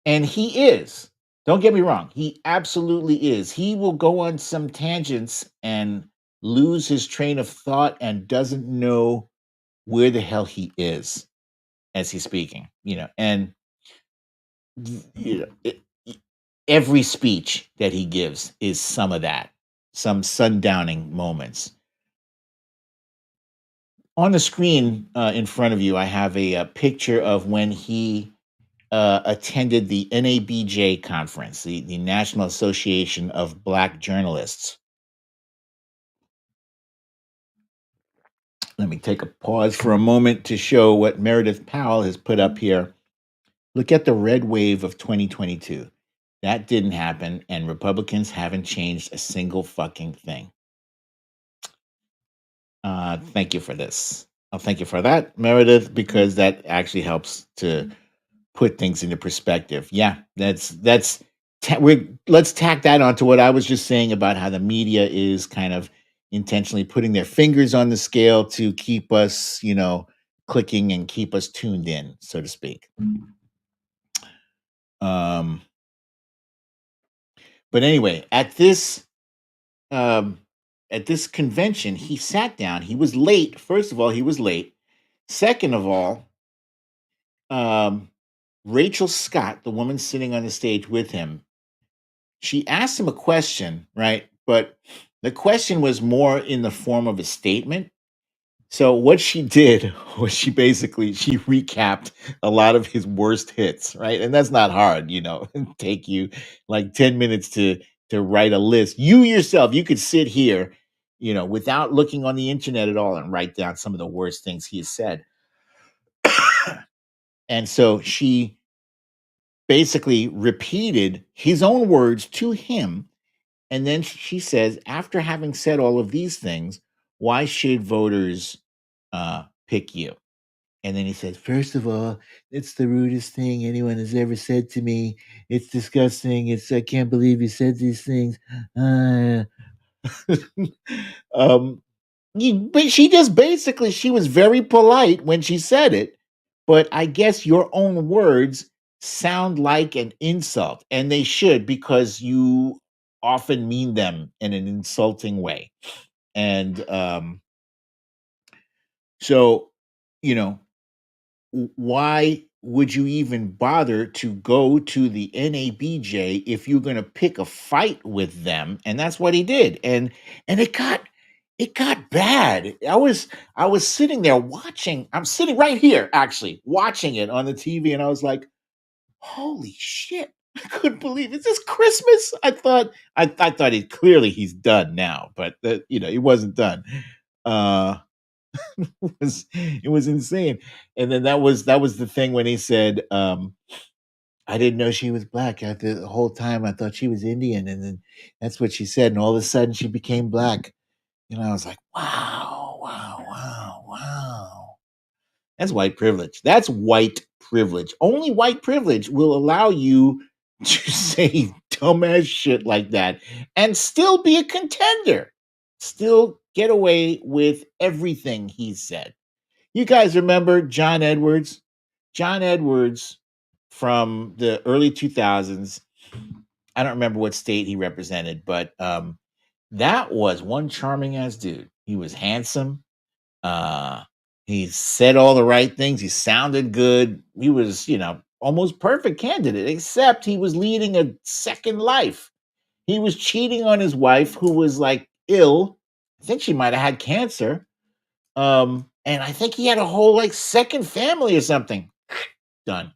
and he is. Don't get me wrong, he absolutely is. He will go on some tangents and lose his train of thought and doesn't know where the hell he is as he's speaking. And you know, every speech that he gives is some of that, some sundowning moments. On the screen in front of you, I have a picture of when he attended the NABJ conference, the National Association of Black Journalists. Let me take a pause for a moment to show what Meredith Powell has put up here. Look at the red wave of 2022. That didn't happen, and Republicans haven't changed a single fucking thing. Thank you for this. I'll thank you for that, Meredith, because that actually helps to put things into perspective. Yeah, let's tack that onto what I was just saying about how the media is kind of intentionally putting their fingers on the scale to keep us, clicking and keep us tuned in, so to speak. Um, but anyway, um, at this convention, he sat down. He was late. First of all, he was late. Second of all, um, Rachel Scott, the woman sitting on the stage with him, she asked him a question, right? But the question was more in the form of a statement. So what she did was she recapped a lot of his worst hits, right? And that's not hard, take you like 10 minutes to write a list. You yourself, you could sit here, without looking on the internet at all and write down some of the worst things he has said. And so she basically repeated his own words to him. And then she says, after having said all of these things, why should voters pick you? And then he said, first of all, it's the rudest thing anyone has ever said to me. It's disgusting. I can't believe you said these things. Uh, um, but she was very polite when she said it. But I guess your own words sound like an insult, and they should, because you often mean them in an insulting way. And so, you know, why would you even bother to go to the NABJ if you're going to pick a fight with them? And that's what he did. And it got bad. I was sitting there watching. I'm sitting right here actually watching it on the TV, and I was like, "Holy shit." I couldn't believe, is this Christmas? I thought he's done now, but he wasn't done. Uh it was insane. And then that was the thing when he said, I didn't know she was black. The whole time I thought she was Indian, and then that's what she said, and all of a sudden she became black. I was like, wow, wow, wow, wow. That's white privilege. That's white privilege. Only white privilege will allow you to say dumbass shit like that and still be a contender. Still get away with everything he said. You guys remember John Edwards? John Edwards from the early 2000s. I don't remember what state he represented, but that was one charming ass dude. He was handsome. Uh, he said all the right things. He sounded good. He was, almost perfect candidate, except he was leading a second life. He was cheating on his wife, who was like ill. I think she might have had cancer. And I think he had a whole like second family or something. Done.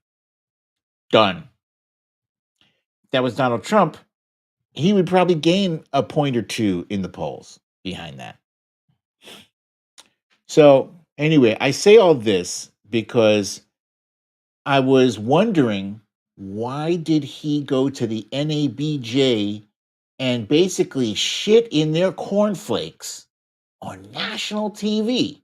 Done. That was Donald Trump. he would probably gain a point or two in the polls behind that. So, anyway, I say all this because I was wondering, why did he go to the NABJ and basically shit in their cornflakes on national TV?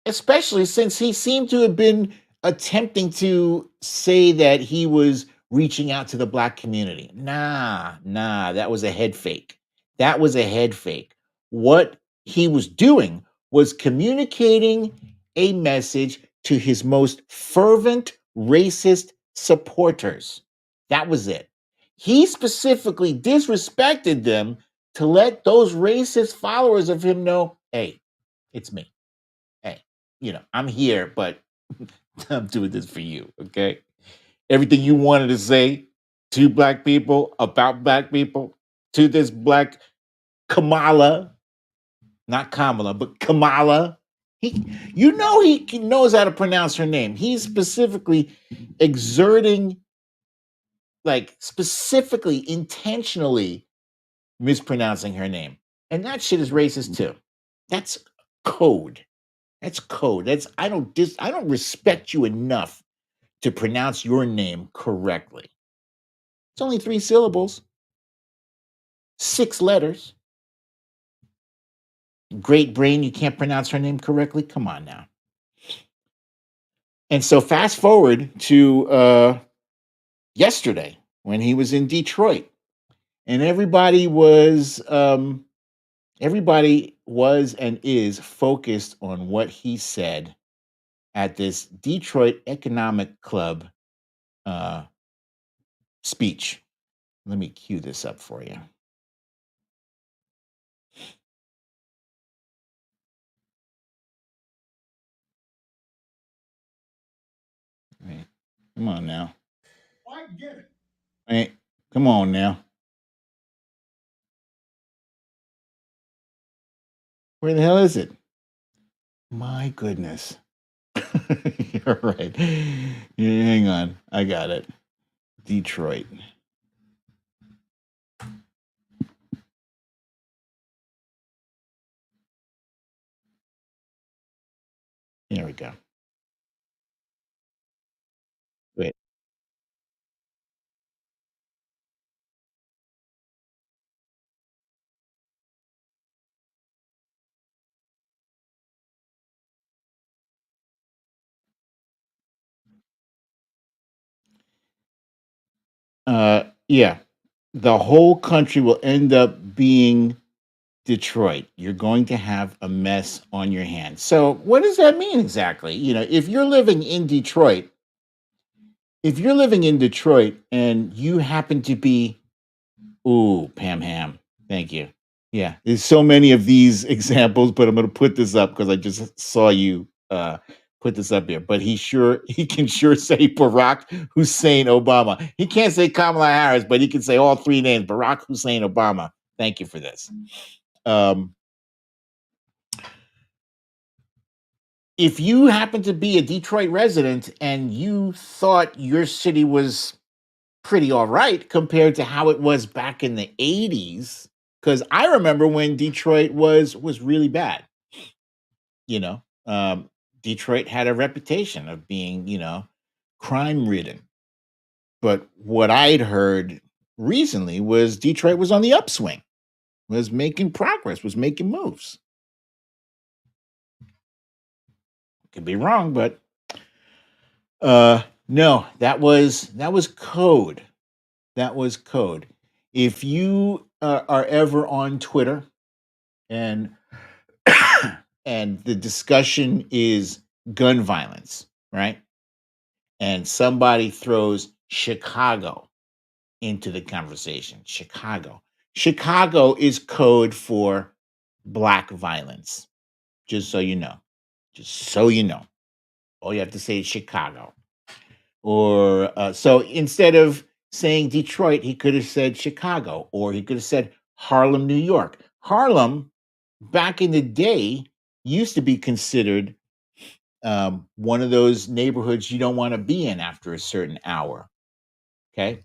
Especially since he seemed to have been attempting to say that he was reaching out to the black community. Nah, that was a head fake. That was a head fake. What he was doing was communicating a message to his most fervent racist supporters. That was it. He specifically disrespected them to let those racist followers of him know, hey, it's me. Hey, I'm here, but I'm doing this for you. Okay. Everything you wanted to say to black people about black people, to this black Kamala, not Kamala, but Kamala. He knows how to pronounce her name. He's specifically exerting, like specifically, intentionally mispronouncing her name. And that shit is racist too. That's code. That's code. I don't respect you enough to pronounce your name correctly. It's only 3 syllables, 6 letters. Great brain, you can't pronounce her name correctly? Come on now. And so fast forward to yesterday when he was in Detroit, and everybody was and is focused on what he said at this Detroit Economic Club uh, speech. Let me cue this up for you. Right. Come on now. I get it. Right. Come on now. Where the hell is it? My goodness. You're right. Yeah, hang on. I got it. Detroit. There we go. Wait. Yeah. The whole country will end up being Detroit. You're going to have a mess on your hands. So, what does that mean exactly? If you're living in Detroit, and you happen to be, ooh, Pam Ham, thank you. Yeah, there's so many of these examples, but I'm going to put this up because I just saw you put this up here. But he can sure say Barack Hussein Obama. He can't say Kamala Harris, but he can say all 3 names: Barack Hussein Obama. Thank you for this. Um, if you happen to be a Detroit resident and you thought your city was pretty all right compared to how it was back in the 80s, because I remember when Detroit was really bad. you know um, Detroit had a reputation of being, crime ridden, but what I'd heard recently was Detroit was on the upswing, was making progress, was making moves. Could be wrong, but no, that was code. That was code. If you are ever on Twitter and and the discussion is gun violence, right? And somebody throws Chicago into the conversation. Chicago is code for black violence. Just so you know. Just so you know. All you have to say is Chicago. Or so instead of saying Detroit, he could have said Chicago, or he could have said Harlem, New York. Harlem, back in the day, used to be considered one of those neighborhoods you don't want to be in after a certain hour. Okay.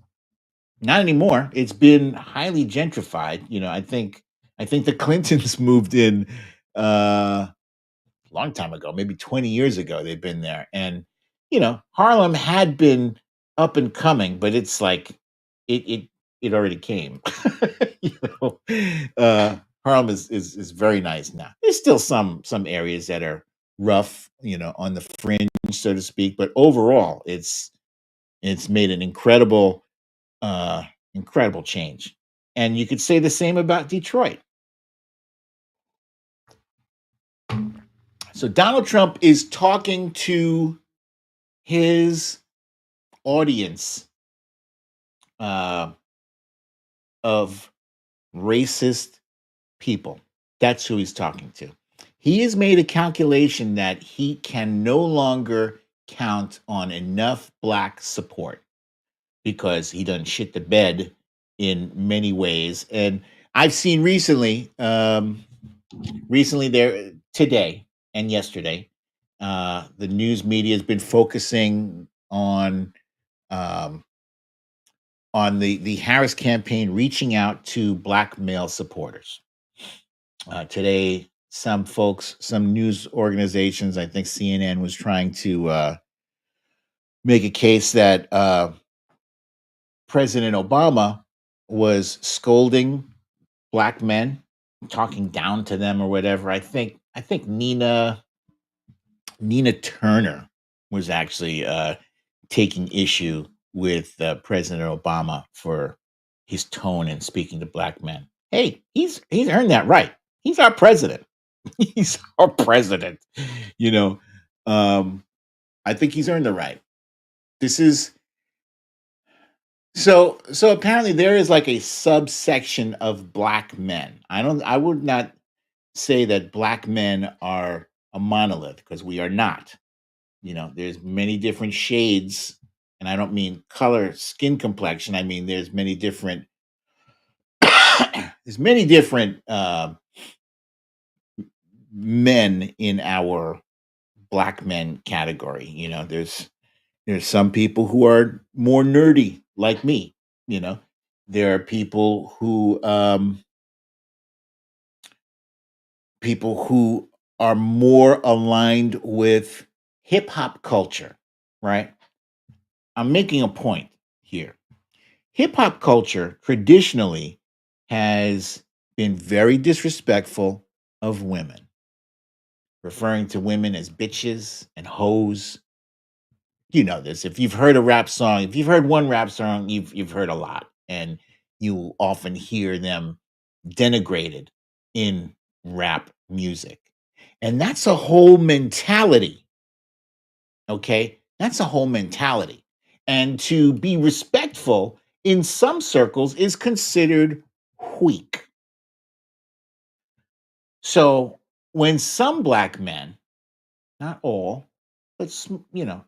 Not anymore. It's been highly gentrified. I think the Clintons moved in a long time ago, maybe 20 years ago. They've been there. And Harlem had been up and coming, but it's like it already came. you know. Harlem is very nice now. There's still some areas that are rough, on the fringe, so to speak, but overall it's made an uh, incredible change. And you could say the same about Detroit. So Donald Trump is talking to his audience uh, of racist people. That's who he's talking to. He has made a calculation that he can no longer count on enough black support because he done shit the bed in many ways. And I've seen recently there today and yesterday, the news media has been focusing um, on the Harris campaign reaching out to black male supporters. Today, some news organizations, I think CNN was trying to make a case that President Obama was scolding black men, talking down to them or whatever. I think Nina Turner was actually taking issue with President Obama for his tone in speaking to black men. Hey, he's earned that right. He's our president. He's our president. You know, um, I think he's earned the right. This is so apparently there is like a subsection of black men. I would not say that black men are a monolith because we are not. There's many different shades, and I don't mean color, skin complexion. I mean there's many different men in our black men category. There's some people who are more nerdy like me. You know, there are people who are more aligned with hip hop culture, right? I'm making a point here. Hip hop culture traditionally has been very disrespectful of women, referring to women as bitches and hoes. You know this. If you've heard a rap song, if you've heard one rap song, you've heard a lot, and you often hear them denigrated in rap music. And that's a whole mentality, okay? That's a whole mentality. And to be respectful in some circles is considered weak. So when some black men, not all, but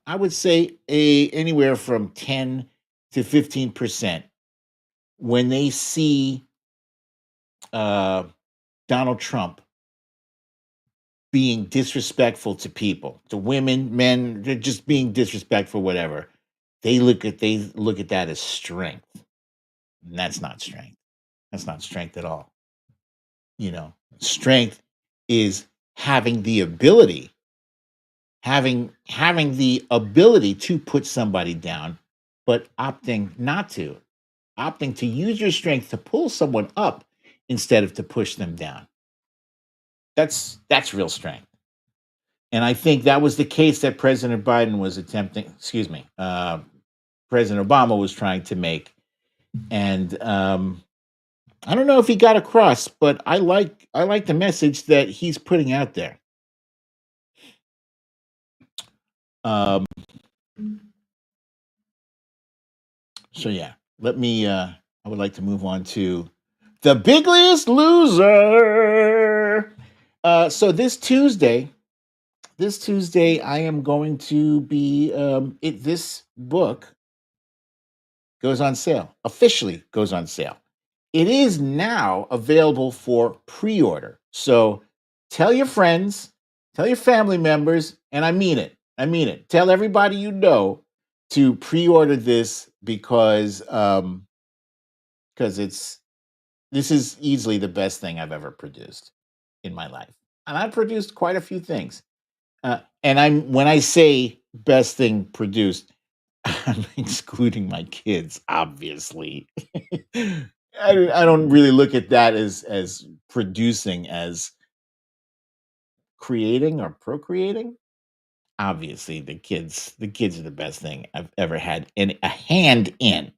I would say anywhere from 10 to 15%, when they see uh, Donald Trump being disrespectful to people, to women, men, they're just being disrespectful, whatever. They look at that as strength. And that's not strength. That's not strength at all. Strength is having the ability to put somebody down, but opting to use your strength to pull someone up instead of to push them down. That's real strength. And I think that was the case that President Biden was attempting, excuse me, President Obama was trying to make. And I don't know if he got across, but I like the message that he's putting out there. Um, so yeah, I would like to move on to the biggest loser. So this Tuesday, I am going to be this book goes on sale, officially goes on sale. It is now available for pre-order. So tell your friends, tell your family members, and I mean it. I mean it. Tell everybody you know to pre-order this because because this is easily the best thing I've ever produced in my life. And I've produced quite a few things. And when I say best thing produced, I'm excluding my kids, obviously. I don't really look at that as producing, as creating or procreating. Obviously, the kids are the best thing I've ever had a hand in.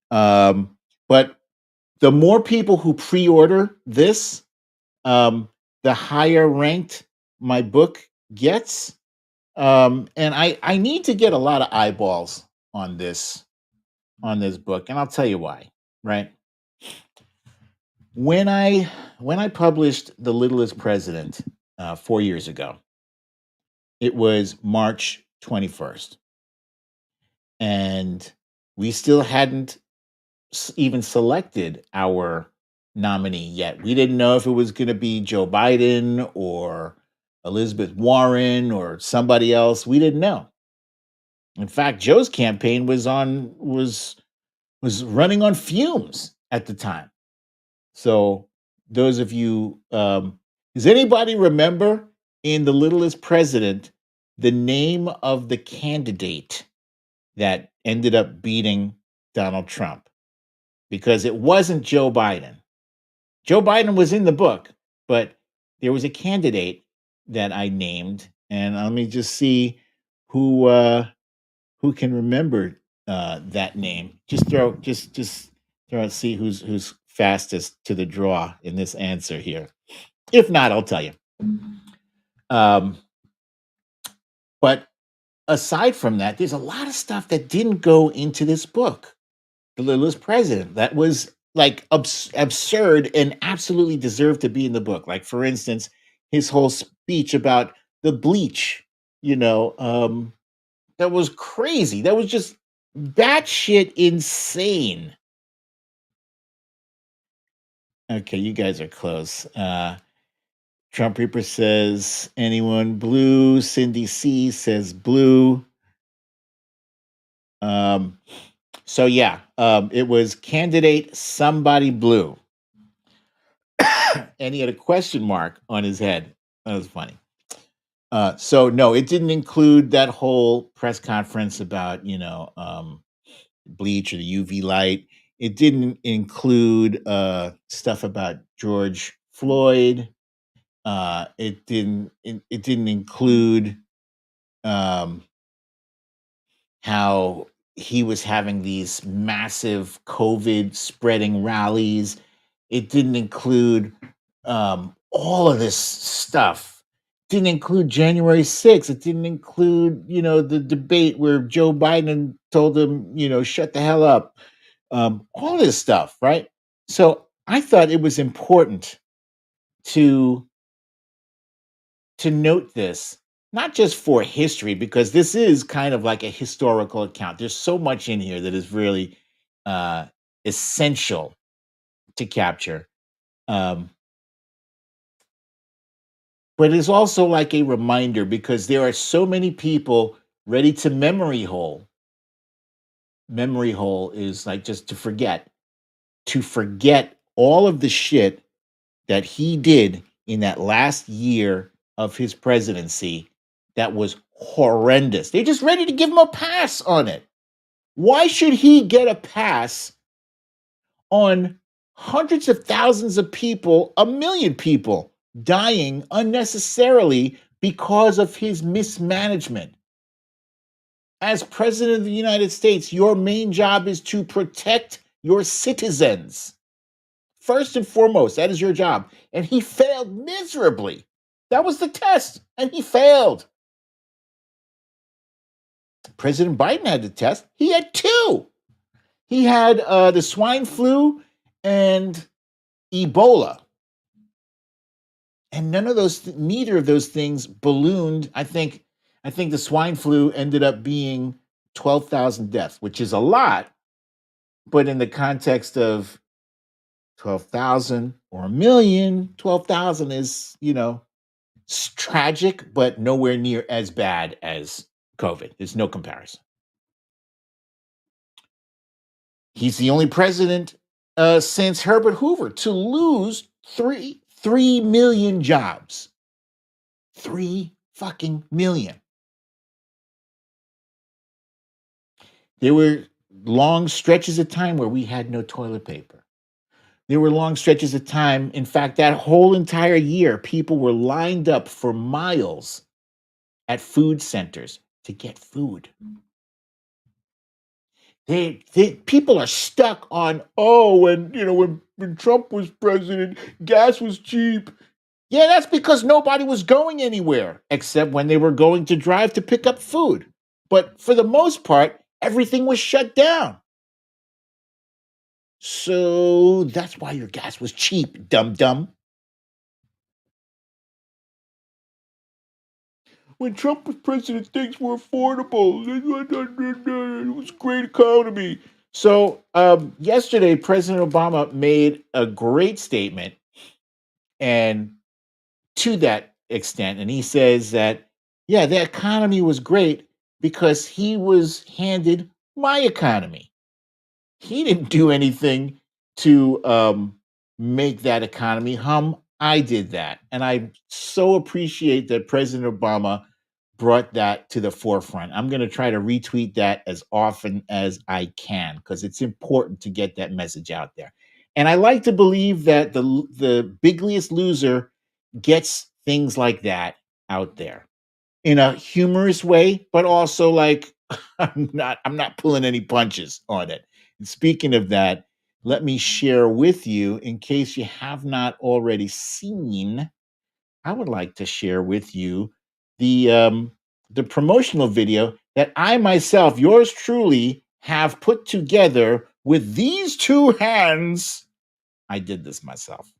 But the more people who pre-order this, um, the higher ranked my book gets. And I need to get a lot of eyeballs on this book, and I'll tell you why. Right when I published The Littlest President 4 years ago, it was March 21st, and we still hadn't even selected our nominee yet. We didn't know if it was going to be Joe Biden or Elizabeth Warren or somebody else. We didn't know. In fact, Joe's campaign was running on fumes at the time. So those of you, does anybody remember in The Littlest President the name of the candidate that ended up beating Donald Trump? Because it wasn't Joe Biden. Joe Biden was in the book, but there was a candidate that I named, and let me just see who who can remember that name. Just throw out, see who's fastest to the draw in this answer here. If not, I'll tell you. Um, but aside from that, there's a lot of stuff that didn't go into this book, The Littlest President, that was like absurd and absolutely deserved to be in the book. Like, for instance, his whole speech about the bleach, that was crazy. That was just batshit insane. Okay, you guys are close. Trump Reaper says anyone blue. Cindy C says blue. Um, so yeah, it was candidate somebody blue, and he had a question mark on his head. That was funny. So no, it didn't include that whole press conference about bleach or the UV light. It didn't include stuff about George Floyd. It didn't include um, how he was having these massive COVID spreading rallies. It didn't include all of this stuff. Didn't include January 6th. It didn't include, the debate where Joe Biden told him, shut the hell up. All this stuff, right? So I thought it was important to note this, not just for history, because this is kind of like a historical account. There's so much in here that is really uh, essential to capture. Um, but it's also like a reminder because there are so many people ready to memory hole. Memory hole is like just to forget all of the shit that he did in that last year of his presidency that was horrendous. They're just ready to give him a pass on it. Why should he get a pass on hundreds of thousands of people, a million people dying unnecessarily because of his mismanagement? As president of the United States, your main job is to protect your citizens. First and foremost, that is your job. And he failed miserably. That was the test, and he failed. President Biden had the test. He had two. He had the swine flu and Ebola. And neither of those things ballooned. I think the swine flu ended up being 12,000 deaths, which is a lot, but in the context of 12,000 or a million, 12,000 is, tragic, but nowhere near as bad as COVID. There's no comparison. He's the only president since Herbert Hoover to lose 3 million jobs. 3 fucking million. There were long stretches of time where we had no toilet paper. There were long stretches of time. In fact, that whole entire year, people were lined up for miles at food centers to get food. People are stuck on, oh, when Trump was president, gas was cheap. Yeah, that's because nobody was going anywhere except when they were going to drive to pick up food. But for the most part, everything was shut down. So that's why your gas was cheap, dum dum. When Trump was president, things were affordable. It was a great economy. So yesterday, President Obama made a great statement, and to that extent, and he says that, yeah, the economy was great because he was handed my economy. He didn't do anything to make that economy hum. I did that. And I so appreciate that President Obama brought that to the forefront. I'm going to try to retweet that as often as I can because it's important to get that message out there. And I like to believe that the bigliest loser gets things like that out there in a humorous way, but also like I'm not pulling any punches on it. And speaking of that, let me share with you, in case you have not already seen, I would like to share with you the promotional video that I myself, yours truly, have put together with these two hands. I did this myself.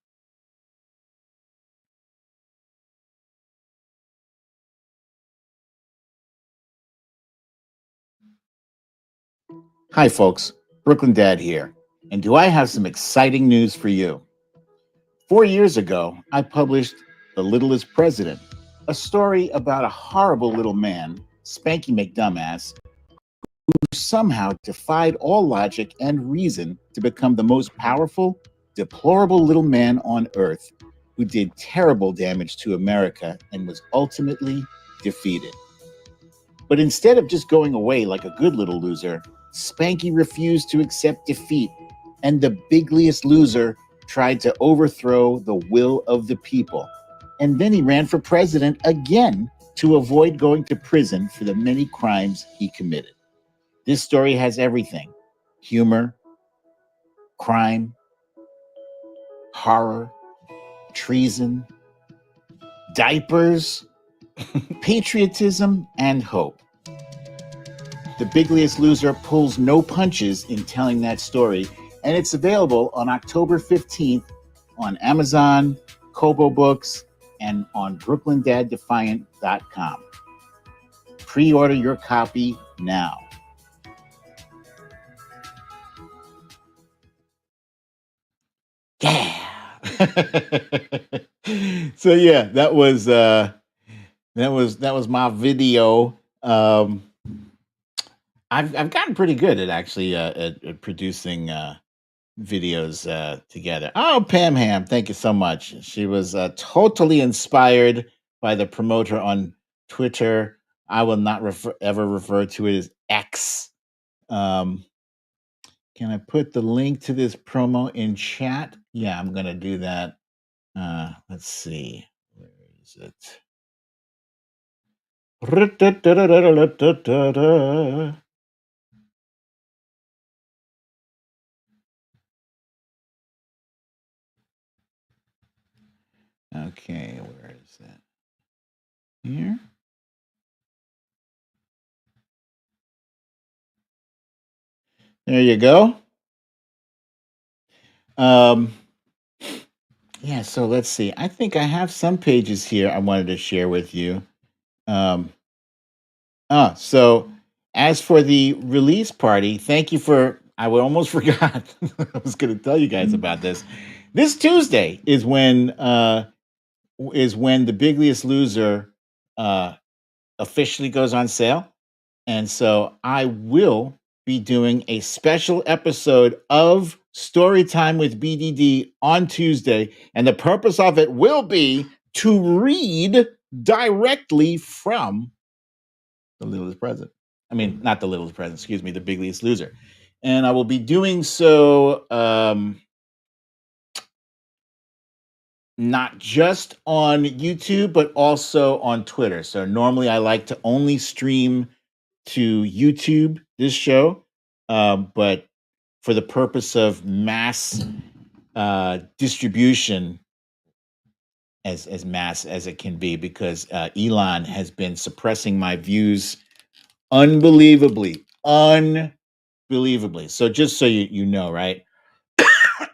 Hi, folks. Brooklyn Dad here. And do I have some exciting news for you? 4 years ago, I published The Littlest President, a story about a horrible little man, Spanky McDumbass, who somehow defied all logic and reason to become the most powerful, deplorable little man on earth who did terrible damage to America and was ultimately defeated. But instead of just going away like a good little loser, Spanky refused to accept defeat, and the bigliest loser tried to overthrow the will of the people. And then he ran for president again to avoid going to prison for the many crimes he committed. This story has everything: humor, crime, horror, treason, diapers, patriotism, and hope. The Bigliest Loser pulls no punches in telling that story, and it's available on October 15th on Amazon, Kobo Books, and on BrooklynDadDefiant.com. Pre-order your copy now. Yeah. So yeah, that was my video. I've gotten pretty good at actually at producing videos together. Oh, Pam Ham, thank you so much. She was totally inspired by the promoter on Twitter. I will not ever refer to it as X. Can I put the link to this promo in chat? Yeah, I'm gonna do that. Let's see. Where is it? Okay, where is that? Here. There you go. Um, yeah, so let's see. I think I have some pages here I wanted to share with you. Um, so as for the release party, thank you for, I would almost forgot. I was going to tell you guys about this. This Tuesday is when the Bigliest Loser officially goes on sale. And so I will be doing a special episode of Storytime with BDD on Tuesday. And the purpose of it will be to read directly from The Littlest Present. I mean, not The Littlest Present, excuse me, The Biggest Loser. And I will be doing so not just on YouTube, but also on Twitter. So normally I like to only stream to YouTube this show, but for the purpose of mass distribution, as mass as it can be, because Elon has been suppressing my views unbelievably. So just so you know, right?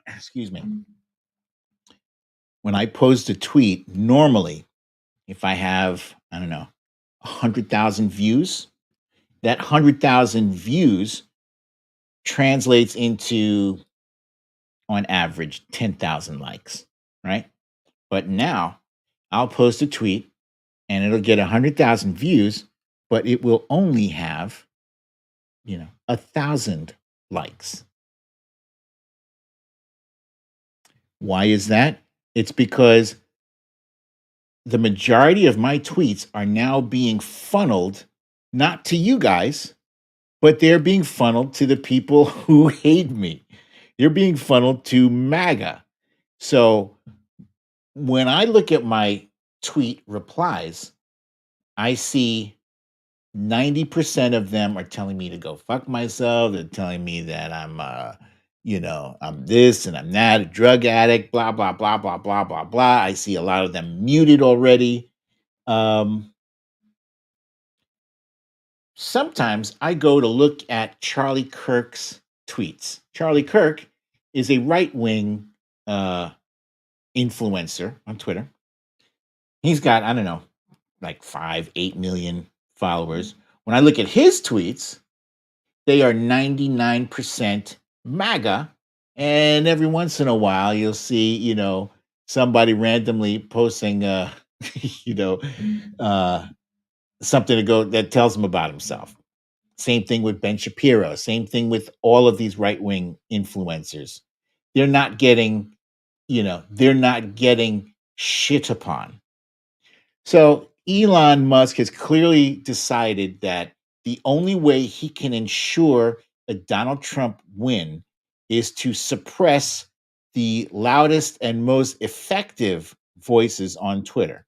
Excuse me. When I post a tweet, normally, if I have, I don't know, 100,000 views, that 100,000 views translates into, on average, 10,000 likes, right? But now I'll post a tweet and it'll get 100,000 views, but it will only have, 1,000 likes. Why is that? It's because the majority of my tweets are now being funneled not to you guys, but they're being funneled to the people who hate me. They're being funneled to MAGA. So when I look at my tweet replies, I see 90% of them are telling me to go fuck myself. They're telling me that I'm this and I'm that, a drug addict, blah, blah, blah, blah, blah, blah, blah. I see a lot of them muted already. Sometimes I go to look at Charlie Kirk's tweets. Charlie Kirk is a right-wing influencer on Twitter. He's got, I don't know, like 5-8 million followers. When I look at his tweets, they are 99% MAGA. And every once in a while, you'll see, somebody randomly posting, something to go that tells him about himself. Same thing with Ben Shapiro. Same thing with all of these right-wing influencers. They're not getting, they're not getting shit upon. So Elon Musk has clearly decided that the only way he can ensure a Donald Trump win is to suppress the loudest and most effective voices on Twitter.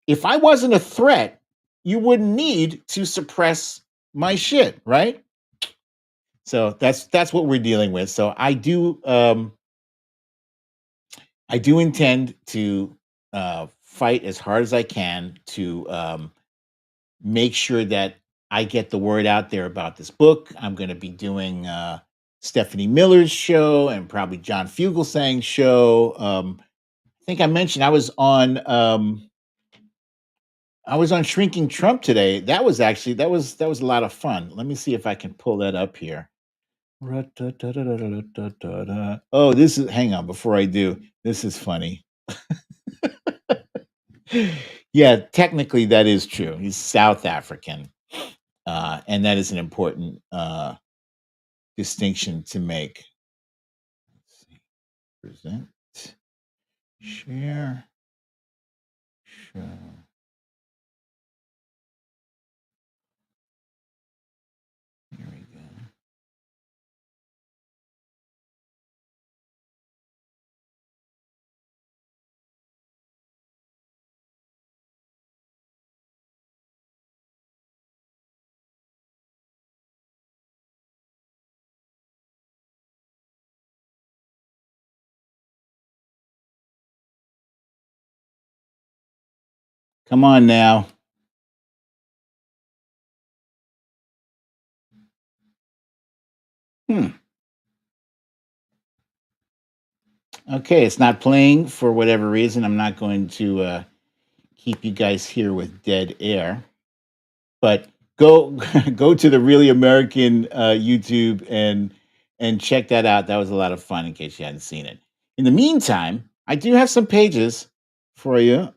If I wasn't a threat, you wouldn't need to suppress my shit, right? So that's what we're dealing with. So I do intend to fight as hard as I can to make sure that I get the word out there about this book. I'm going to be doing Stephanie Miller's show and probably John Fugelsang's show. I think I mentioned I was on Shrinking Trump today. That was a lot of fun. Let me see if I can pull that up here. Oh, hang on before I do. This is funny. Yeah, technically that is true. He's South African. And that is an important distinction to make. Let's see. Present, share, show. Here we go. Come on now. Okay, it's not playing for whatever reason. I'm not going to keep you guys here with dead air. But go go to the Really American YouTube and check that out. That was a lot of fun in case you hadn't seen it. In the meantime, I do have some pages for you.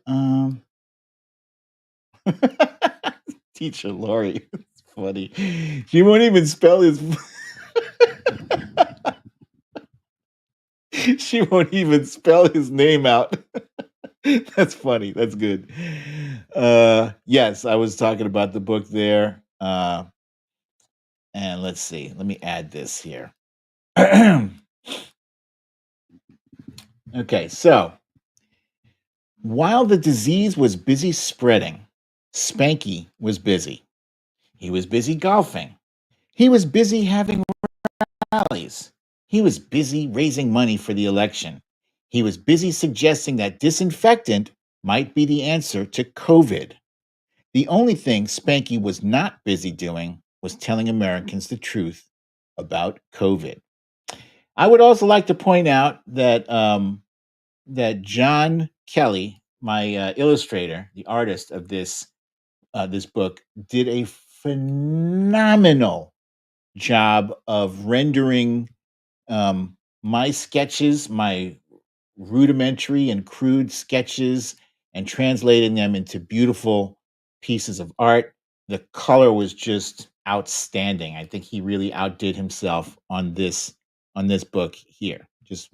Teacher Lori, it's funny. She won't even spell his. She won't even spell his name out. That's funny. That's good. Yes, I was talking about the book there. And let's see. Let me add this here. Okay, so while the disease was busy spreading, Spanky was busy. He was busy golfing. He was busy having rallies. He was busy raising money for the election. He was busy suggesting that disinfectant might be the answer to COVID. The only thing Spanky was not busy doing was telling Americans the truth about COVID. I would also like to point out that John Kelly, my illustrator, the artist of this book, did a phenomenal job of rendering my sketches, my rudimentary and crude sketches, and translating them into beautiful pieces of art. The color was just outstanding. I think he really outdid himself on this book here. Just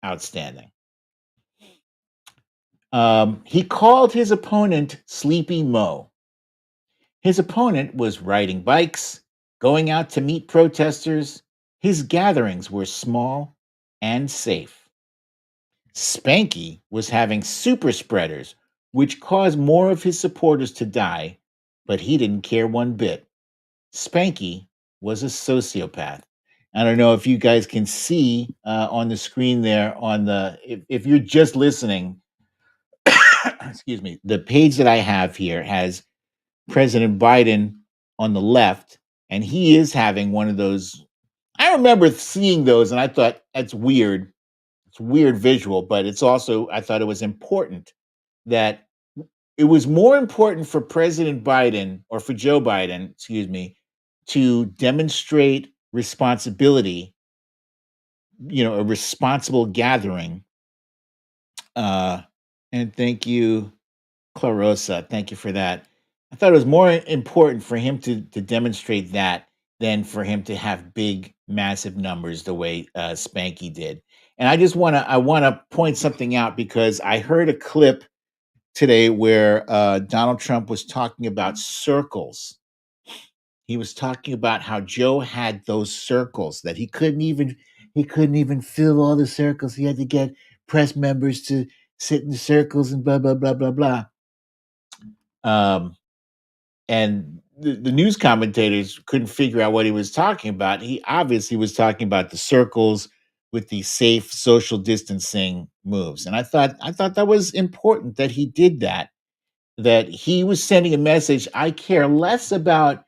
outstanding. He called his opponent Sleepy Mo. His opponent was riding bikes, going out to meet protesters. His gatherings were small and safe. Spanky was having super spreaders, which caused more of his supporters to die, but he didn't care one bit. Spanky was a sociopath. I don't know if you guys can see on the screen there if you're just listening, excuse me, the page that I have here has President Biden on the left, and he is having one of those. I remember seeing those, and I thought that's weird. It's a weird visual, but it's also, I thought it was important that it was more important for President Biden or for Joe Biden, excuse me, to demonstrate responsibility, a responsible gathering. And thank you, Clarosa. Thank you for that. I thought it was more important for him to demonstrate that than for him to have big, massive numbers the way Spanky did. And I want to point something out because I heard a clip today where Donald Trump was talking about circles. He was talking about how Joe had those circles that he couldn't even fill all the circles. He had to get press members to sit in the circles and blah blah blah blah blah. Um, and the news commentators couldn't figure out what he was talking about. He obviously was talking about the circles with the safe social distancing moves. And I thought that was important that he did that. That he was sending a message. I care less about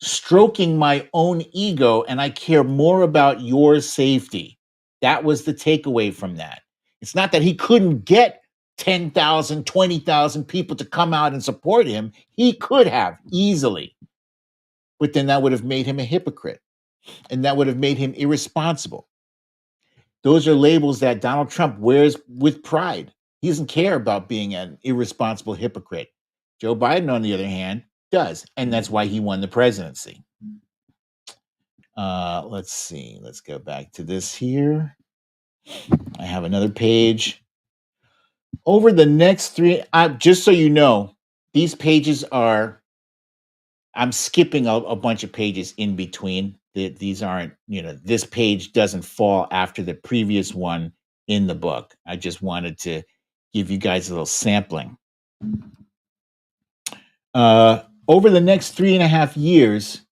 stroking my own ego and I care more about your safety. That was the takeaway from that. It's not that he couldn't get 10,000, 20,000 people to come out and support him. He could have easily, but then that would have made him a hypocrite and that would have made him irresponsible. Those are labels that Donald Trump wears with pride. He doesn't care about being an irresponsible hypocrite. Joe Biden, on the other hand, does. And that's why he won the presidency. Let's see. Let's go back to this here. I have another page. Over the next just so you know, these pages are, I'm skipping a bunch of pages in between. These aren't, this page doesn't fall after the previous one in the book. I just wanted to give you guys a little sampling. Over the next 3.5 years,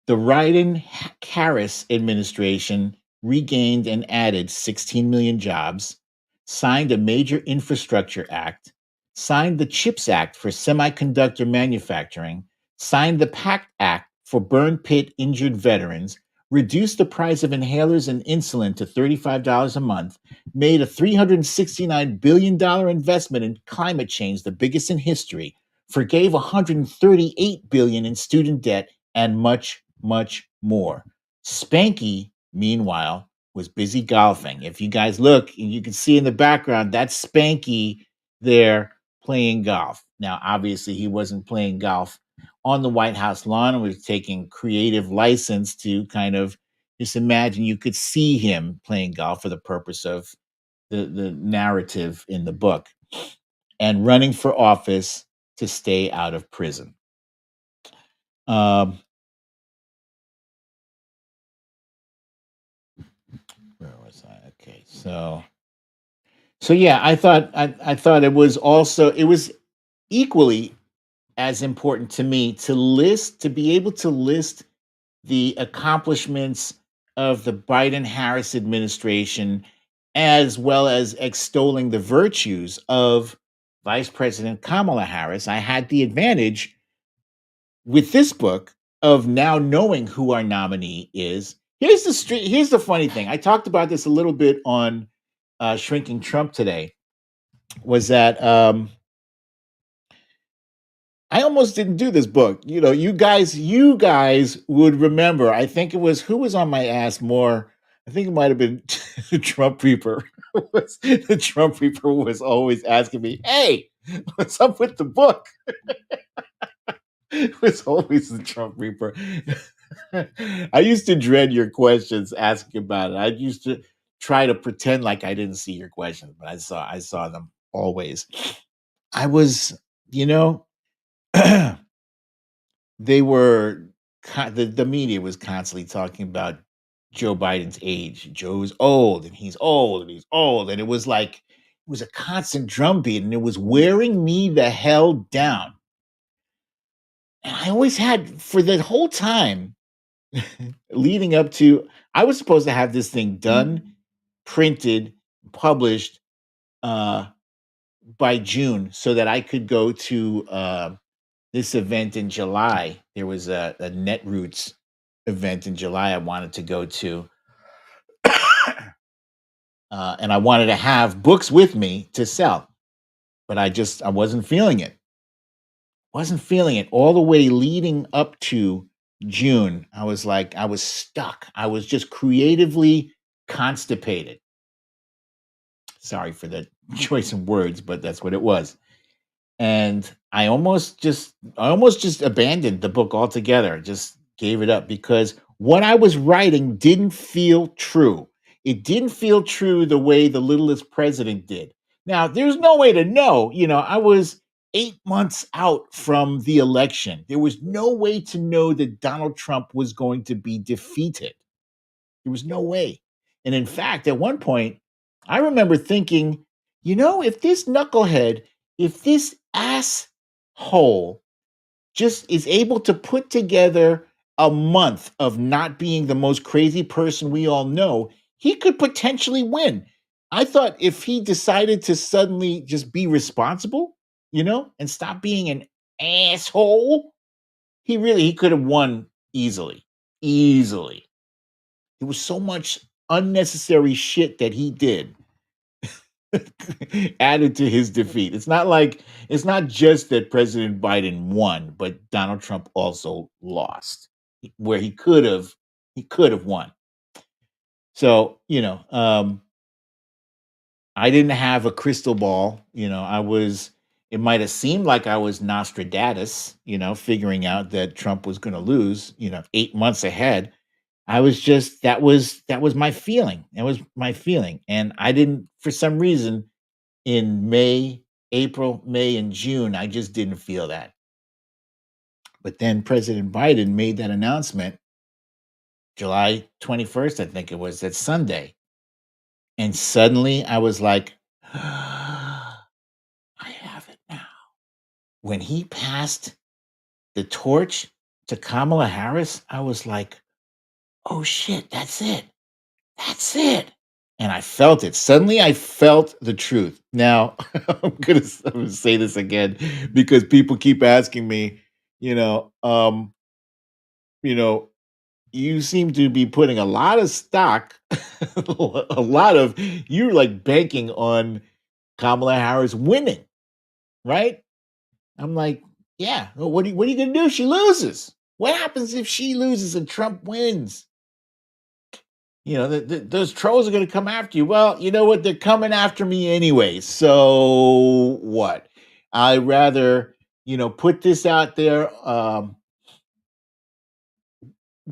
the Harris administration regained and added 16 million jobs, signed a major infrastructure act, signed the CHIPS Act for semiconductor manufacturing, signed the PACT Act for burn pit injured veterans, reduced the price of inhalers and insulin to $35 a month, made a $369 billion investment in climate change, the biggest in history, forgave $138 billion in student debt, and much, much more. Spanky, meanwhile, was busy golfing. If you guys look, and you can see in the background, that's Spanky there playing golf. Now, obviously, he wasn't playing golf on the White House lawn. He was taking creative license to kind of just imagine you could see him playing golf for the purpose of the narrative in the book, and running for office to stay out of prison. Um, where was I? Okay, so yeah, I thought it was equally as important to me to be able to list the accomplishments of the Biden Harris administration, as well as extolling the virtues of Vice President Kamala Harris. I had the advantage with this book of now knowing who our nominee is. Here's the funny thing. I talked about this a little bit on Shrinking Trump today. Was that I almost didn't do this book. You guys would remember. I think it was who was on my ass more. I think it might have been the Trump Reaper. The Trump Reaper was always asking me, "Hey, what's up with the book?" It was always the Trump Reaper. I used to dread your questions asking about it. I used to try to pretend like I didn't see your questions, but I saw them always. I was, you know, they were the media was constantly talking about Joe Biden's age. Joe's old and he's old and he's old. And it was a constant drumbeat and it was wearing me the hell down. And I always had for the whole time leading up to I was supposed to have this thing done, printed, published uh by June so that I could go to this event in July. There was a Netroots event in July I wanted to go to. And I wanted to have books with me to sell, but I wasn't feeling it. Wasn't feeling it all the way leading up to June. I was like, I was stuck. I was just creatively constipated. Sorry for the choice of words, but that's what it was. And I almost just abandoned the book altogether, just gave it up because what I was writing didn't feel true. It didn't feel true the way the littlest president did. Now there's no way to know. I was 8 months out from the election. There was no way to know that Donald Trump was going to be defeated. There was no way. And in fact, at one point, I remember thinking, if this knucklehead, if this asshole just is able to put together a month of not being the most crazy person we all know, he could potentially win. I thought if he decided to suddenly just be responsible, and stop being an asshole, he could have won easily. Easily. There was so much unnecessary shit that he did added to his defeat. It's not just that President Biden won, but Donald Trump also lost where he could have won. So, I didn't have a crystal ball. It might have seemed like I was Nostradamus, figuring out that Trump was going to lose, 8 months ahead. That was my feeling. That was my feeling. And I didn't, for some reason, in April, May, and June, I just didn't feel that. But then President Biden made that announcement July 21st, I think it was, that Sunday. And suddenly I was like, I have it now. When he passed the torch to Kamala Harris, I was like, oh shit, that's it. That's it. And I felt it. Suddenly I felt the truth. Now, I'm gonna say this again because people keep asking me, you know, um, you know, you seem to be putting a lot of stock, a lot of you're like banking on Kamala Harris winning, right? I'm like, yeah. Well, what are you gonna do if she loses? What happens if she loses and Trump wins? Those trolls are going to come after you. Well, you know what? They're coming after me anyway. So what? I rather, put this out there,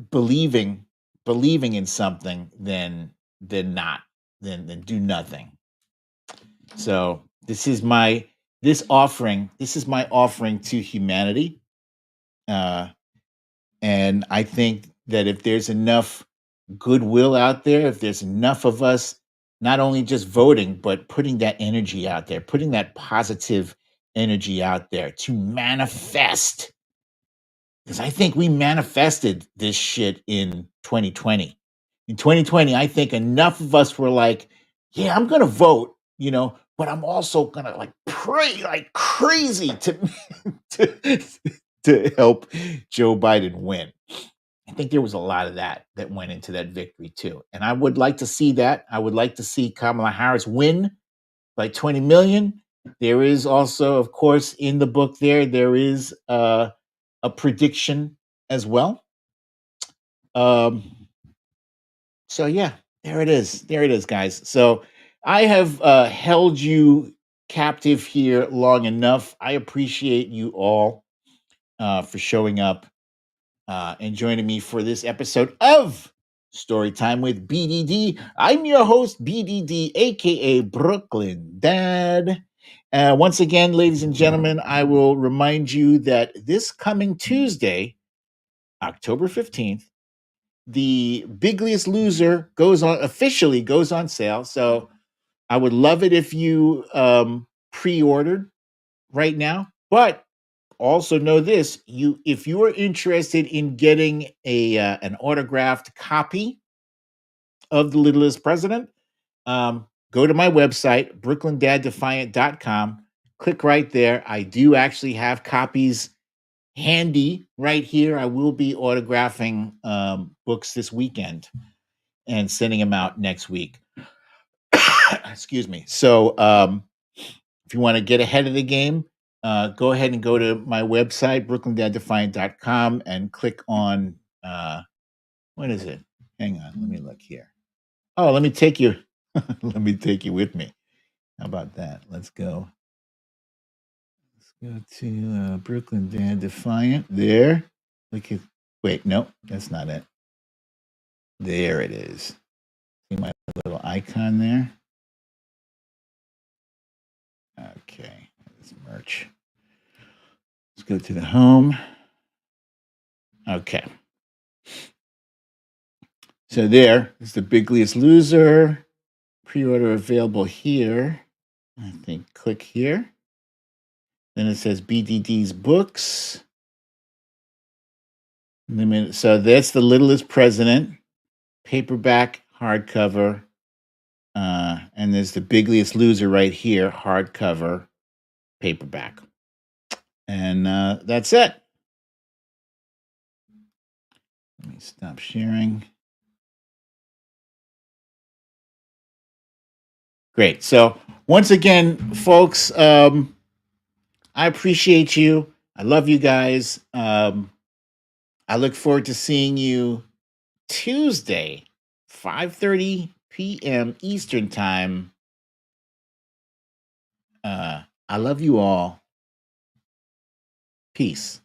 believing, believing in something than not, than do nothing. So this is my offering. This is my offering to humanity. Uh, and I think that if there's enough goodwill out there, if there's enough of us not only just voting, but putting that energy out there, putting that positive energy out there to manifest, because I think we manifested this shit in 2020. In 2020, I think enough of us were like, yeah, I'm going to vote, but I'm also going to like pray like crazy to, to help Joe Biden win. I think there was a lot of that went into that victory too. And I would like to see that. I would like to see Kamala Harris win by 20 million. There is also, of course, in the book there is a prediction as well. So yeah, there it is. There it is, guys. So I have held you captive here long enough. I appreciate you all for showing up and joining me for this episode of Storytime with BDD. I'm your host, BDD, aka Brooklyn Dad. Once again, ladies and gentlemen, I will remind you that this coming Tuesday, October 15th, the Bigliest Loser officially goes on sale. So I would love it if you pre-ordered right now. But also know this: if you are interested in getting an autographed copy of The Littlest President, go to my website, brooklynDadDefiant.com. Click right there. I do actually have copies handy right here. I will be autographing books this weekend and sending them out next week. Excuse me. So if you want to get ahead of the game, go ahead and go to my website, brooklynDadDefiant.com, and click on what is it? Hang on, let me look here. Oh, let me take you. Let me take you with me. How about that? Let's go. Let's go to Brooklyn Dad Defiant. There. Look at. Wait, no, that's not it. There it is. See my little icon there? Okay, let's merch. Let's go to the home. Okay. So there is the Bigliest Loser. Pre-order available here. I think click here. Then it says BDD's books. So that's The Littlest President. Paperback, hardcover. And there's the Bigliest Loser right here, hardcover, paperback. And that's it. Let me stop sharing. Great. So once again, folks, I appreciate you. I love you guys. I look forward to seeing you Tuesday, 5:30 p.m. Eastern Time. I love you all. Peace.